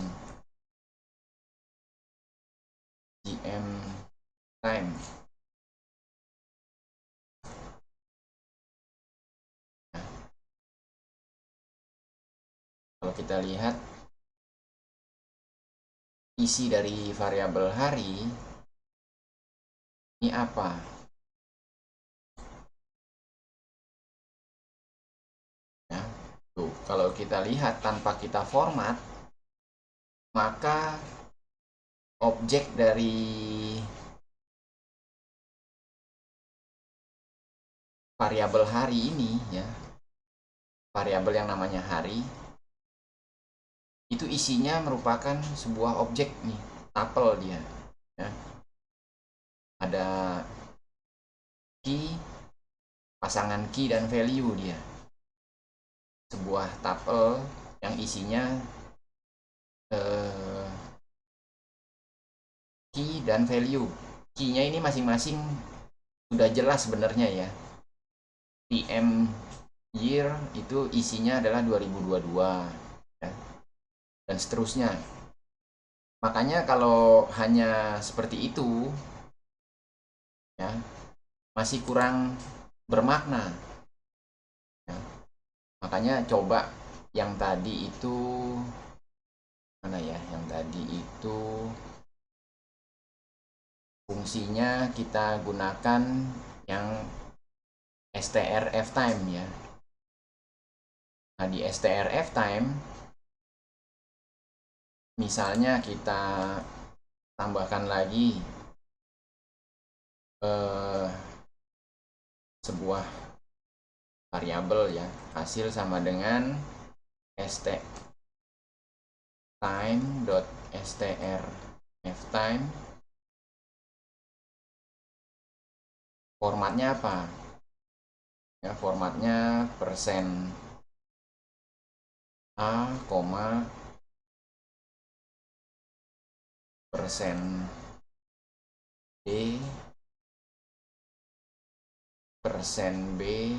time. Nah, kalau kita lihat isi dari variabel hari ini apa? Ya, tuh, kalau kita lihat tanpa kita format, maka objek dari variabel hari ini ya, variabel yang namanya hari, itu isinya merupakan sebuah objek nih, tuple dia ya. Ada key, pasangan key dan value dia, sebuah tuple yang isinya key dan value. Key-nya ini masing-masing sudah jelas sebenarnya ya. PM year itu isinya adalah 2022 ya, dan seterusnya. Makanya kalau hanya seperti itu ya, masih kurang bermakna ya. Makanya coba yang tadi itu mana ya, yang tadi itu fungsinya kita gunakan yang strf time ya. Nah, di strf time misalnya kita tambahkan lagi sebuah variabel ya, hasil sama dengan st time.strf time. Formatnya apa ya? Formatnya persen a, persen b, persen b,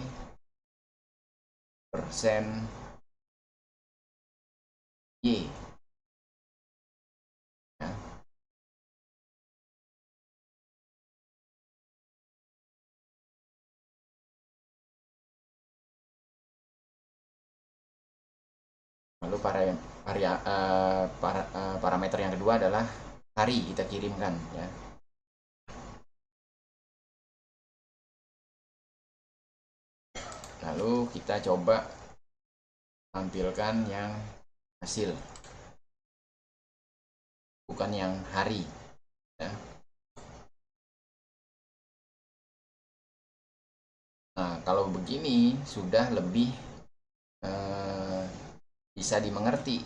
persen y ya. Lalu parameter yang kedua adalah hari, kita kirimkan ya. Lalu kita coba tampilkan yang hasil, bukan yang hari ya. Nah, kalau begini sudah lebih bisa dimengerti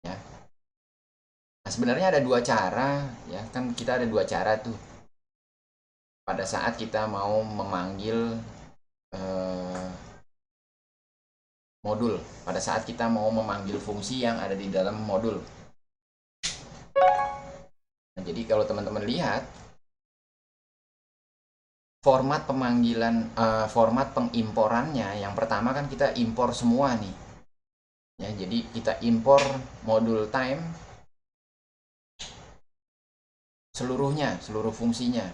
ya. Nah, sebenarnya ada dua cara ya, kan kita ada dua cara tuh pada saat kita mau memanggil eh, modul, pada saat kita mau memanggil fungsi yang ada di dalam modul. Nah, jadi kalau teman-teman lihat format pemanggilan, format pengimporannya, yang pertama kan kita impor semua nih ya, jadi kita impor modul time seluruhnya, seluruh fungsinya.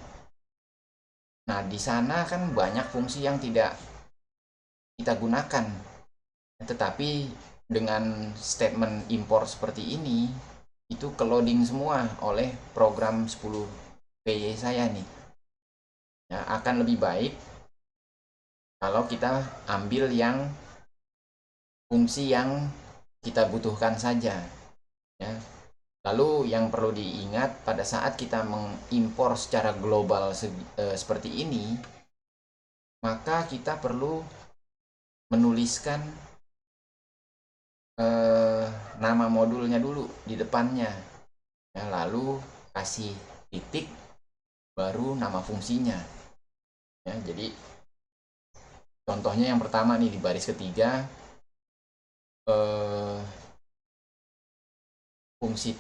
Nah, di sana kan banyak fungsi yang tidak kita gunakan, tetapi dengan statement impor seperti ini itu ke loading semua oleh program 10PY saya nih ya. Akan lebih baik kalau kita ambil yang fungsi yang kita butuhkan saja ya. Lalu yang perlu diingat pada saat kita mengimpor secara global seperti ini, maka kita perlu menuliskan nama modulnya dulu di depannya ya, lalu kasih titik baru nama fungsinya ya. Jadi contohnya yang pertama nih di baris ketiga, fungsi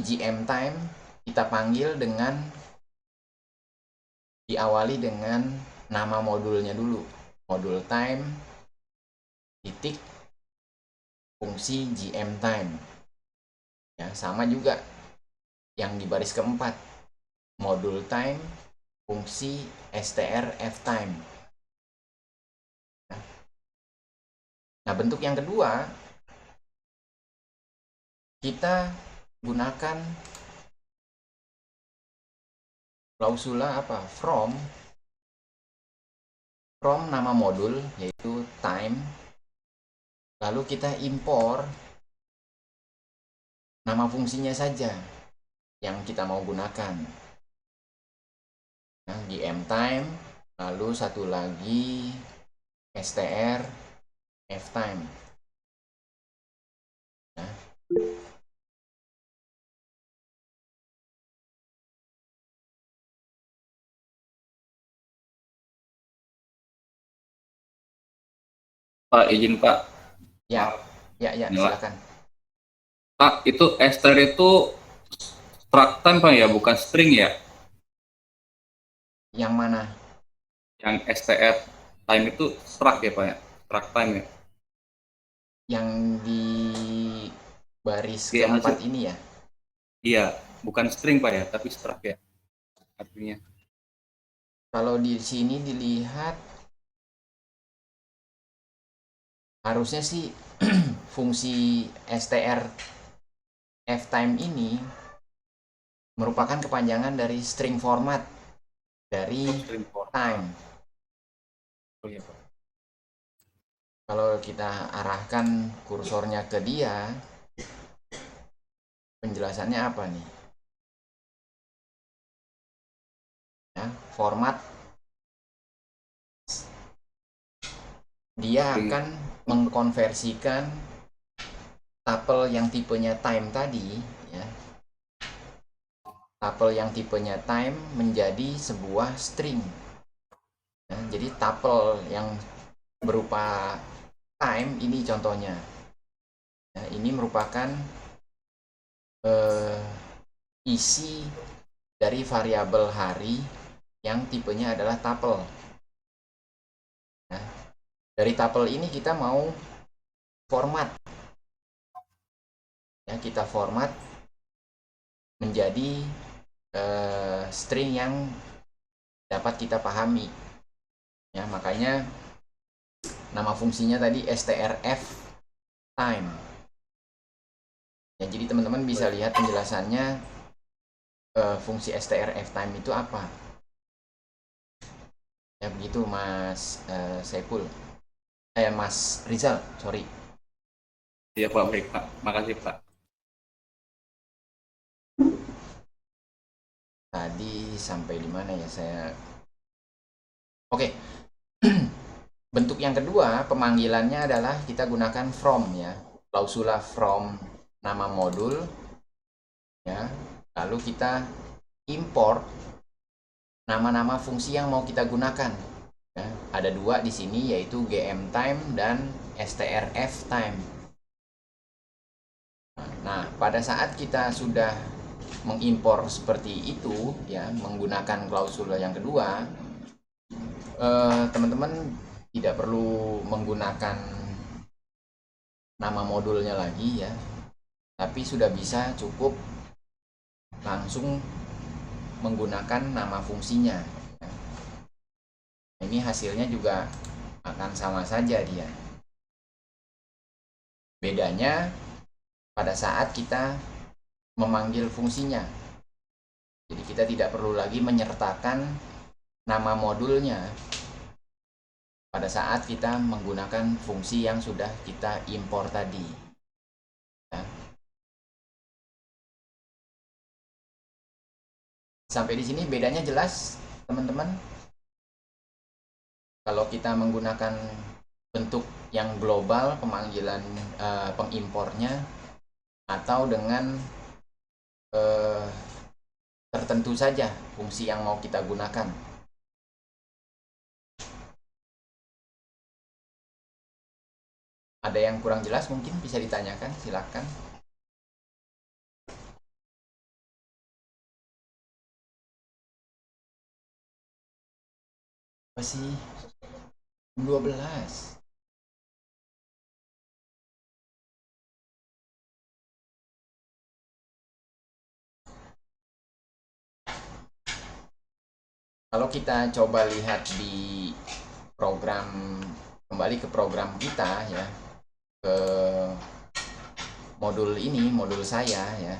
GM time kita panggil dengan diawali dengan nama modulnya dulu, modul time titik fungsi GM time ya. Sama juga yang di baris keempat, modul time fungsi strf time. Nah, bentuk yang kedua kita gunakan klausula apa? From nama modul yaitu time, lalu kita impor nama fungsinya saja yang kita mau gunakan. Nah, GM time, lalu satu lagi str f time. Nah, Pak, izin Pak. ya, Maaf. ya, silakan. Pak, itu str itu struct time Pak ya, bukan string ya? Yang mana? Yang str time itu struct ya Pak ya? Struct time ya? Yang di baris Di keempat hasil, ini ya? iya, bukan string Pak ya, tapi struct ya artinya. Kalau di sini dilihat harusnya sih fungsi str ftime ini merupakan kepanjangan dari string format dari String for. time. Oh iya Pak. Kalau kita arahkan kursornya ke dia, penjelasannya apa nih ya? Format dia String. akan mengkonversikan tuple yang tipenya time tadi ya, tuple yang tipenya time menjadi sebuah string ya. Jadi tuple yang berupa time ini contohnya ya, ini merupakan isi dari variabel hari yang tipenya adalah tuple. Nah, dari tuple ini kita mau format ya, kita format menjadi string yang dapat kita pahami ya. Makanya nama fungsinya tadi strf time ya. Jadi teman-teman bisa lihat penjelasannya, fungsi strf time itu apa ya, begitu Mas Saiful, Mas Rizal, sorry. Iya Pak, baik Pak. Makasih Pak. Tadi sampai di mana ya saya? Oke. Bentuk yang kedua pemanggilannya adalah kita gunakan from ya, klausula from nama modul ya. Lalu kita import nama-nama fungsi yang mau kita gunakan. Ya, ada dua di sini yaitu gmtime dan strftime. Nah, pada saat kita sudah mengimpor seperti itu ya, menggunakan klausula yang kedua, teman-teman tidak perlu menggunakan nama modulnya lagi ya, tapi sudah bisa cukup langsung menggunakan nama fungsinya. Ini hasilnya juga akan sama saja dia. Bedanya pada saat kita memanggil fungsinya. Jadi kita tidak perlu lagi menyertakan nama modulnya pada saat kita menggunakan fungsi yang sudah kita impor tadi. Ya. Sampai di sini bedanya jelas, teman-teman? Kalau kita menggunakan bentuk yang global pemanggilan pengimpornya, atau dengan tertentu saja fungsi yang mau kita gunakan. Ada yang kurang jelas mungkin bisa ditanyakan, silakan. Masih 12. Kalau kita coba lihat di program, kembali ke program kita ya, ke modul ini, modul saya ya,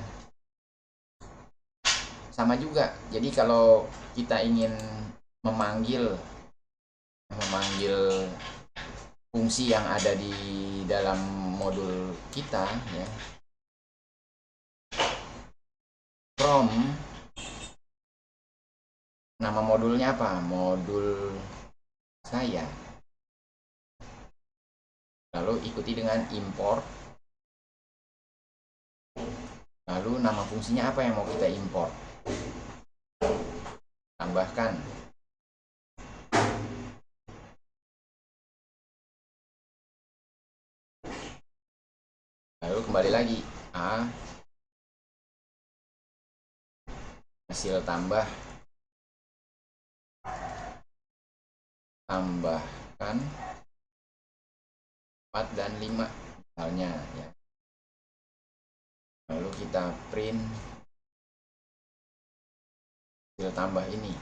sama juga. Jadi kalau kita ingin memanggil fungsi yang ada di dalam modul kita ya, from nama modulnya apa? Modul saya. Lalu ikuti dengan import. Lalu nama fungsinya apa yang mau kita import? Tambahkan. Lalu kembali lagi. A. Hasil tambahkan 4 dan 5 misalnya ya. Lalu kita print hasil tambah ini.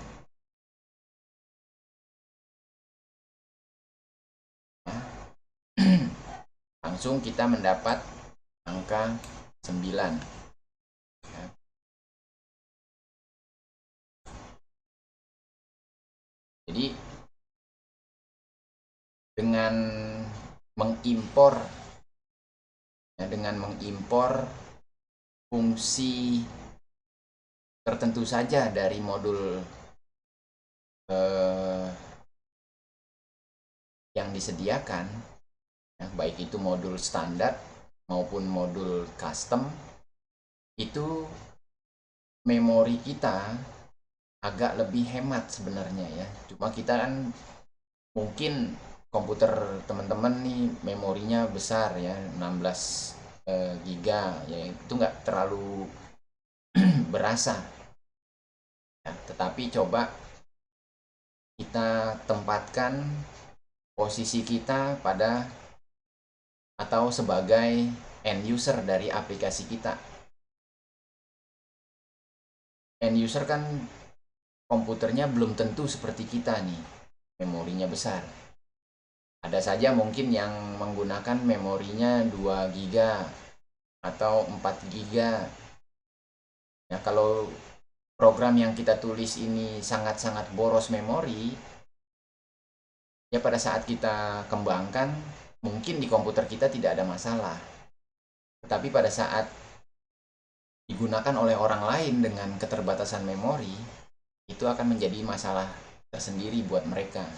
Langsung kita mendapat angka 9 ya. Jadi dengan mengimpor fungsi tertentu saja dari modul yang disediakan ya, baik itu modul standar maupun modul custom, itu memori kita agak lebih hemat sebenarnya ya. Cuma kita kan mungkin komputer teman-teman nih memorinya besar ya, 16 giga ya, itu nggak terlalu berasa ya. Tetapi coba kita tempatkan posisi kita pada atau sebagai end user dari aplikasi kita. End user kan komputernya belum tentu seperti kita nih, memorinya besar. Ada saja mungkin yang menggunakan memorinya 2 giga atau 4 giga. Ya, kalau program yang kita tulis ini sangat-sangat boros memori, ya pada saat kita kembangkan mungkin di komputer kita tidak ada masalah. Tetapi pada saat digunakan oleh orang lain dengan keterbatasan memori, itu akan menjadi masalah tersendiri buat mereka.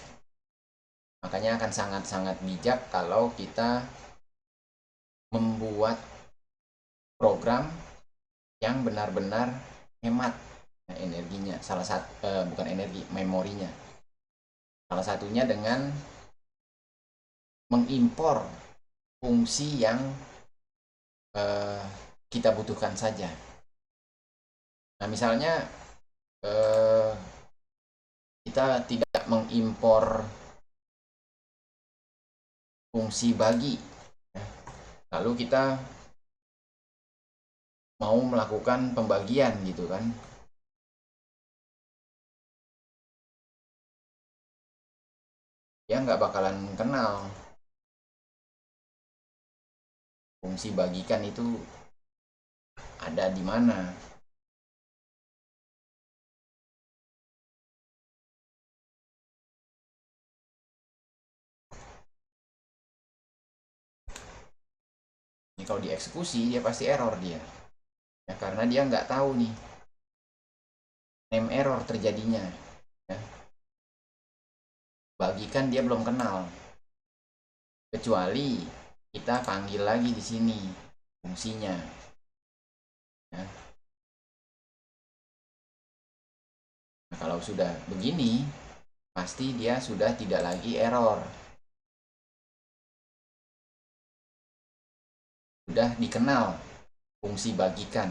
Makanya akan sangat-sangat bijak kalau kita membuat program yang benar-benar hemat energinya. Bukan energi, memorinya. Salah satunya dengan mengimpor fungsi yang kita butuhkan saja. Nah, misalnya kita tidak mengimpor fungsi bagi, lalu kita mau melakukan pembagian gitu kan, dia nggak bakalan kenal fungsi bagikan itu ada di mana. Ini kalau dieksekusi dia pasti error dia, ya, karena dia nggak tahu nih name error terjadinya, ya. Bagikan dia belum kenal, kecuali kita panggil lagi di sini fungsinya, ya. Nah, kalau sudah begini pasti dia sudah tidak lagi error, sudah dikenal fungsi bagikan.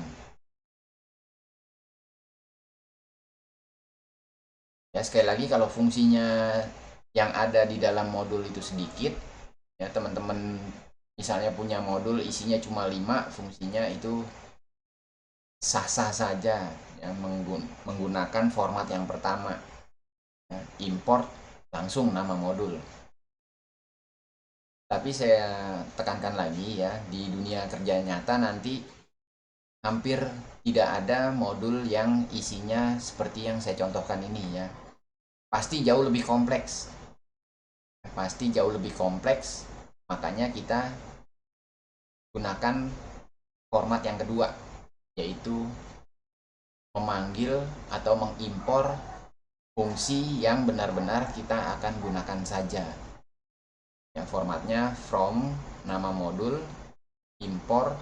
Ya, sekali lagi kalau fungsinya yang ada di dalam modul itu sedikit, ya teman-teman misalnya punya modul isinya cuma 5 fungsinya, itu sah-sah saja ya, menggunakan format yang pertama, ya, import langsung nama modul. Tapi saya tekankan lagi ya, di dunia kerja nyata nanti hampir tidak ada modul yang isinya seperti yang saya contohkan ini ya. Pasti jauh lebih kompleks. Makanya kita gunakan format yang kedua, yaitu memanggil atau mengimpor fungsi yang benar-benar kita akan gunakan saja. Yang formatnya from nama modul, impor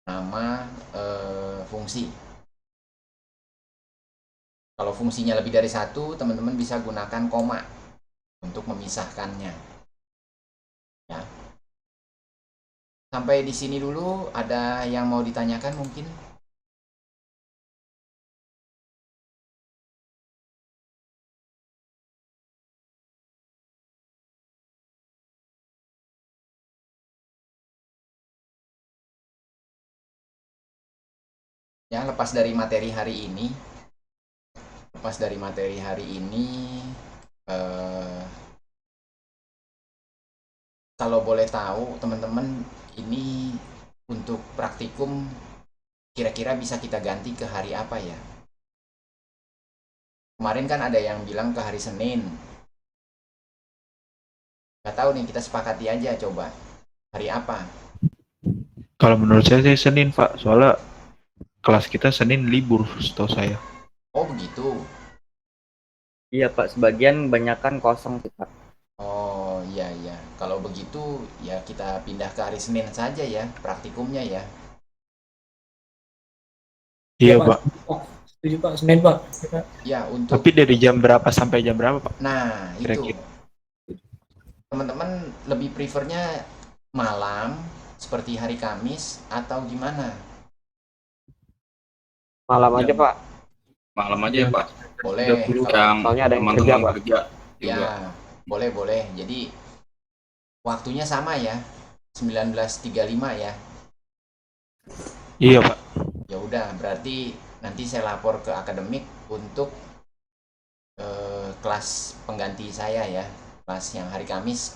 nama fungsi. Kalau fungsinya lebih dari satu, teman-teman bisa gunakan koma untuk memisahkannya. Ya. Sampai di sini dulu, ada yang mau ditanyakan mungkin? Ya, lepas dari materi hari ini, eh, kalau boleh tahu teman-teman, ini untuk praktikum kira-kira bisa kita ganti ke hari apa ya? Kemarin kan ada yang bilang ke hari Senin. Gak tahu nih, kita sepakati aja coba. Hari apa? Kalau menurut saya sih Senin, Pak. Soalnya kelas kita Senin libur, setahu saya. Oh begitu. Iya Pak, sebagian banyakan kosong sih Pak. Oh iya iya. Kalau begitu ya kita pindah ke hari Senin saja ya praktikumnya ya. Iya, Ya, Pak. Setuju Pak, Senin Pak. Ya untuk. Tapi dari jam berapa sampai jam berapa, Pak? Nah itu Kira-kira. teman-teman lebih prefernya malam seperti hari Kamis atau gimana? Malam aja Ya. Pak. Malam aja ya Pak. Boleh. Yang Soalnya ada yang kerja, teman-teman Pak. kerja juga. Ya boleh. Jadi waktunya sama ya, 19.35 ya. Iya, Pak. Ya udah, berarti nanti saya lapor ke akademik untuk kelas pengganti saya ya. Kelas yang hari Kamis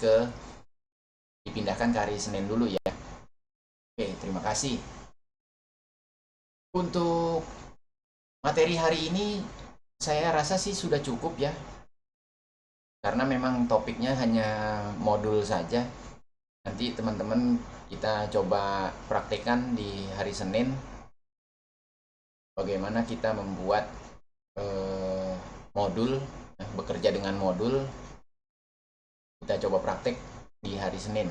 dipindahkan ke hari Senin dulu ya. Oke, terima kasih. Untuk materi hari ini saya rasa sih sudah cukup ya. Karena memang topiknya hanya modul saja. Nanti teman-teman kita coba praktekkan di hari Senin bagaimana kita membuat modul, bekerja dengan modul Kita coba praktek di hari Senin.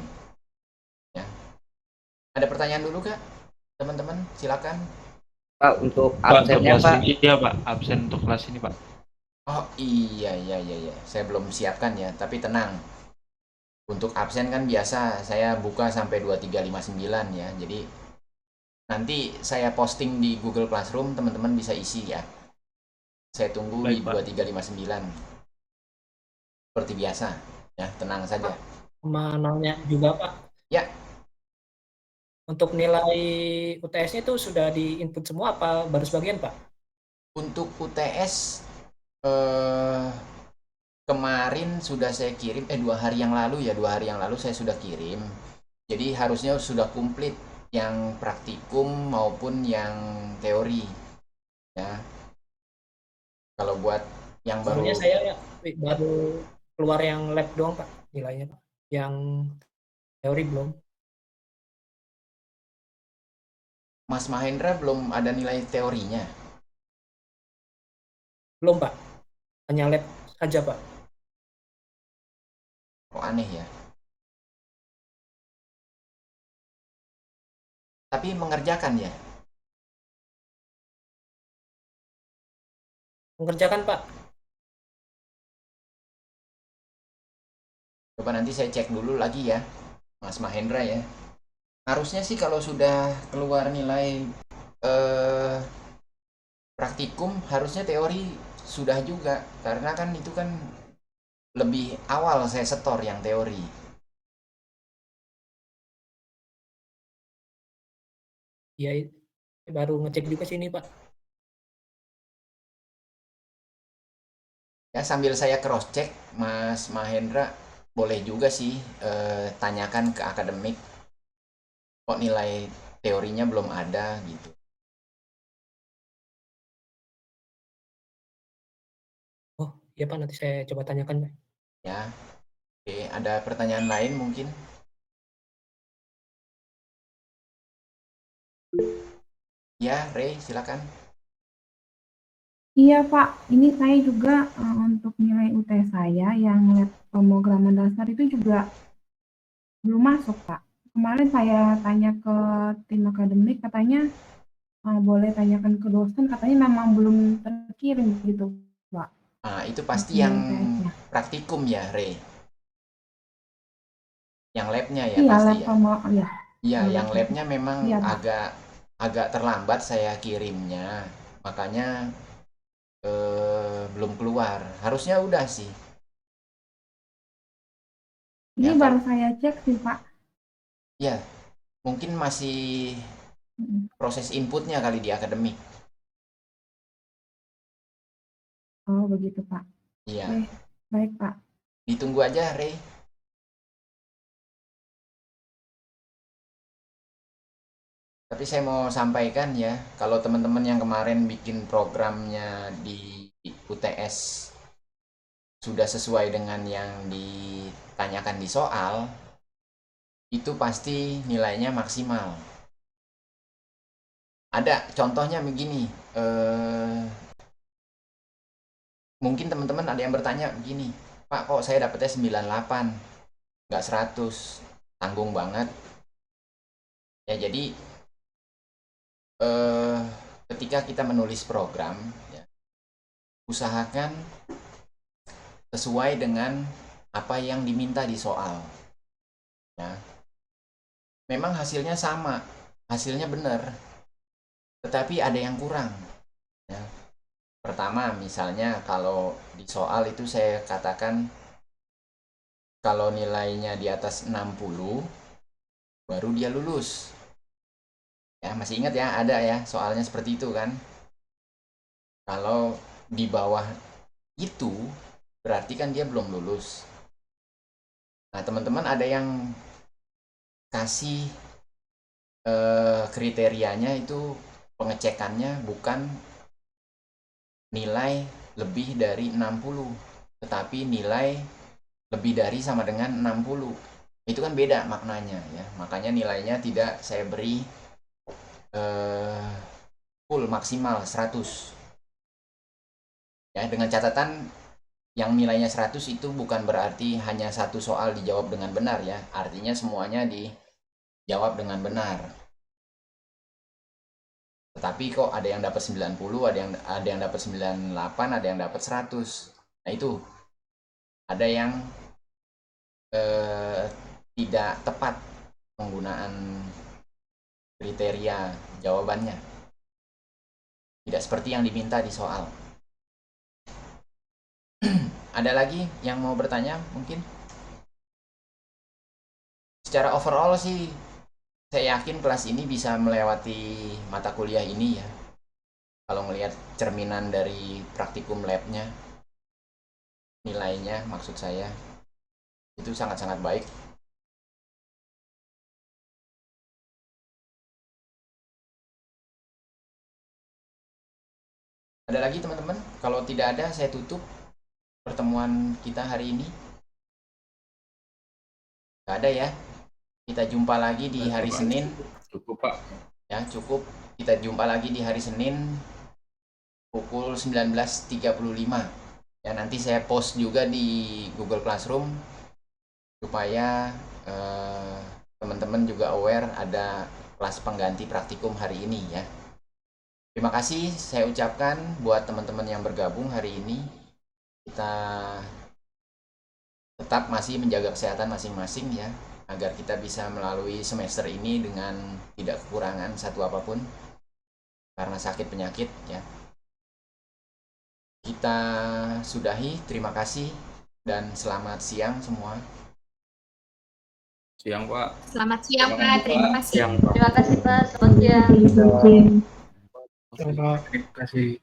Ya. Ada pertanyaan dulu Kak? Teman-teman, silakan. Pak, untuk Pak, untuk absennya kelas Pak, ini, iya Pak, absen untuk kelas ini Pak. Oh iya, iya, iya, iya. Saya belum siapkan ya, tapi tenang. Untuk absen kan biasa saya buka sampai 2359 ya. Jadi nanti saya posting di Google Classroom, teman-teman bisa isi ya. Saya tunggu di Baik Pak. 2359. Seperti biasa, ya tenang saja. Sama nanya juga Pak, Ya, untuk nilai UTS-nya itu sudah di-input semua apa baru sebagian Pak? untuk UTS eh, kemarin sudah saya kirim, 2 hari yang lalu ya, 2 hari yang lalu saya sudah kirim. Jadi harusnya sudah komplit yang praktikum maupun yang teori ya. Kalau buat yang baru Soalnya saya baru keluar yang lab doang Pak nilainya Pak. Yang teori belum. Mas Mahendra belum ada nilai teorinya. Belum Pak. Hanya lab saja Pak. Kok aneh ya. Tapi mengerjakan ya. Mengerjakan Pak. Coba nanti saya cek dulu lagi ya, Mas Mahendra ya. Harusnya sih kalau sudah keluar nilai eh, praktikum, harusnya teori sudah juga. Karena kan itu kan lebih awal saya setor yang teori. Ya baru ngecek juga sini Pak. Ya sambil saya cross check, Mas Mahendra boleh juga sih tanyakan ke akademik kok nilai teorinya belum ada gitu. Oh iya Pak, nanti saya coba tanyakan Pak. Ya, oke, ada pertanyaan lain mungkin? Ya, Ray, silakan. Iya Pak, ini saya juga untuk nilai UTS saya yang lab pemrograman dasar itu juga belum masuk Pak. Kemarin saya tanya ke tim akademik, katanya boleh tanyakan ke dosen, katanya memang belum terkirim gitu Pak. Nah, itu pasti Nilai yang UTS-nya. praktikum ya, Ray. Yang labnya ya Iya, pasti lab ya. ya. Iya, yang Lab. labnya memang Iya Pak. agak terlambat saya kirimnya, makanya belum keluar. Harusnya udah sih. Ini Ya, baru saya cek sih Pak. ya, mungkin masih Mm. proses inputnya kali di akademik. Oh begitu Pak. Iya, Oke, baik Pak. ditunggu aja, Ray. Tapi saya mau sampaikan ya, kalau teman-teman yang kemarin bikin programnya di UTS sudah sesuai dengan yang ditanyakan di soal, itu pasti nilainya maksimal. Ada contohnya begini, mungkin teman-teman ada yang bertanya begini, Pak kok saya dapetnya 98, nggak 100, tanggung banget. Ya jadi ketika kita menulis program, ya, usahakan sesuai dengan apa yang diminta di soal. Ya. Memang hasilnya sama, hasilnya benar, tetapi ada yang kurang. Ya. Pertama, misalnya kalau di soal itu saya katakan kalau nilainya di atas 60, baru dia lulus. Ya, masih ingat ya, ada ya soalnya seperti itu kan. Kalau di bawah itu, berarti kan dia belum lulus. Nah, teman-teman ada yang kasih kriterianya itu pengecekannya bukan nilai lebih dari 60, tetapi nilai lebih dari sama dengan 60. Itu kan beda maknanya ya. Makanya nilainya tidak saya beri full maksimal 100. Ya, dengan catatan yang nilainya 100 itu bukan berarti hanya satu soal dijawab dengan benar ya. Artinya semuanya dijawab dengan benar. Tetapi kok ada yang dapat 90, ada yang dapat 98, ada yang dapat 100. Nah, itu ada yang tidak tepat penggunaan kriteria jawabannya. Tidak seperti yang diminta di soal. Ada lagi yang mau bertanya mungkin? Secara overall sih saya yakin kelas ini bisa melewati mata kuliah ini ya. Kalau ngelihat cerminan dari praktikum labnya, nilainya maksud saya, itu sangat-sangat baik. Ada lagi teman-teman? Kalau tidak ada, saya tutup pertemuan kita hari ini. Gak ada ya? Kita jumpa lagi di hari Senin. Cukup Pak. Ya, cukup. Kita jumpa lagi di hari Senin pukul 19.35. Ya, nanti saya post juga di Google Classroom supaya teman-teman juga aware ada kelas pengganti praktikum hari ini ya. Terima kasih saya ucapkan buat teman-teman yang bergabung hari ini. Kita tetap masih menjaga kesehatan masing-masing ya, agar kita bisa melalui semester ini dengan tidak kekurangan satu apapun karena sakit penyakit ya. Kita sudahi, terima kasih dan selamat siang semua. Siang Pak. Selamat siang Pak, terima kasih. Siang, Pak. Terima kasih Pak, selamat siang. Terima kasih.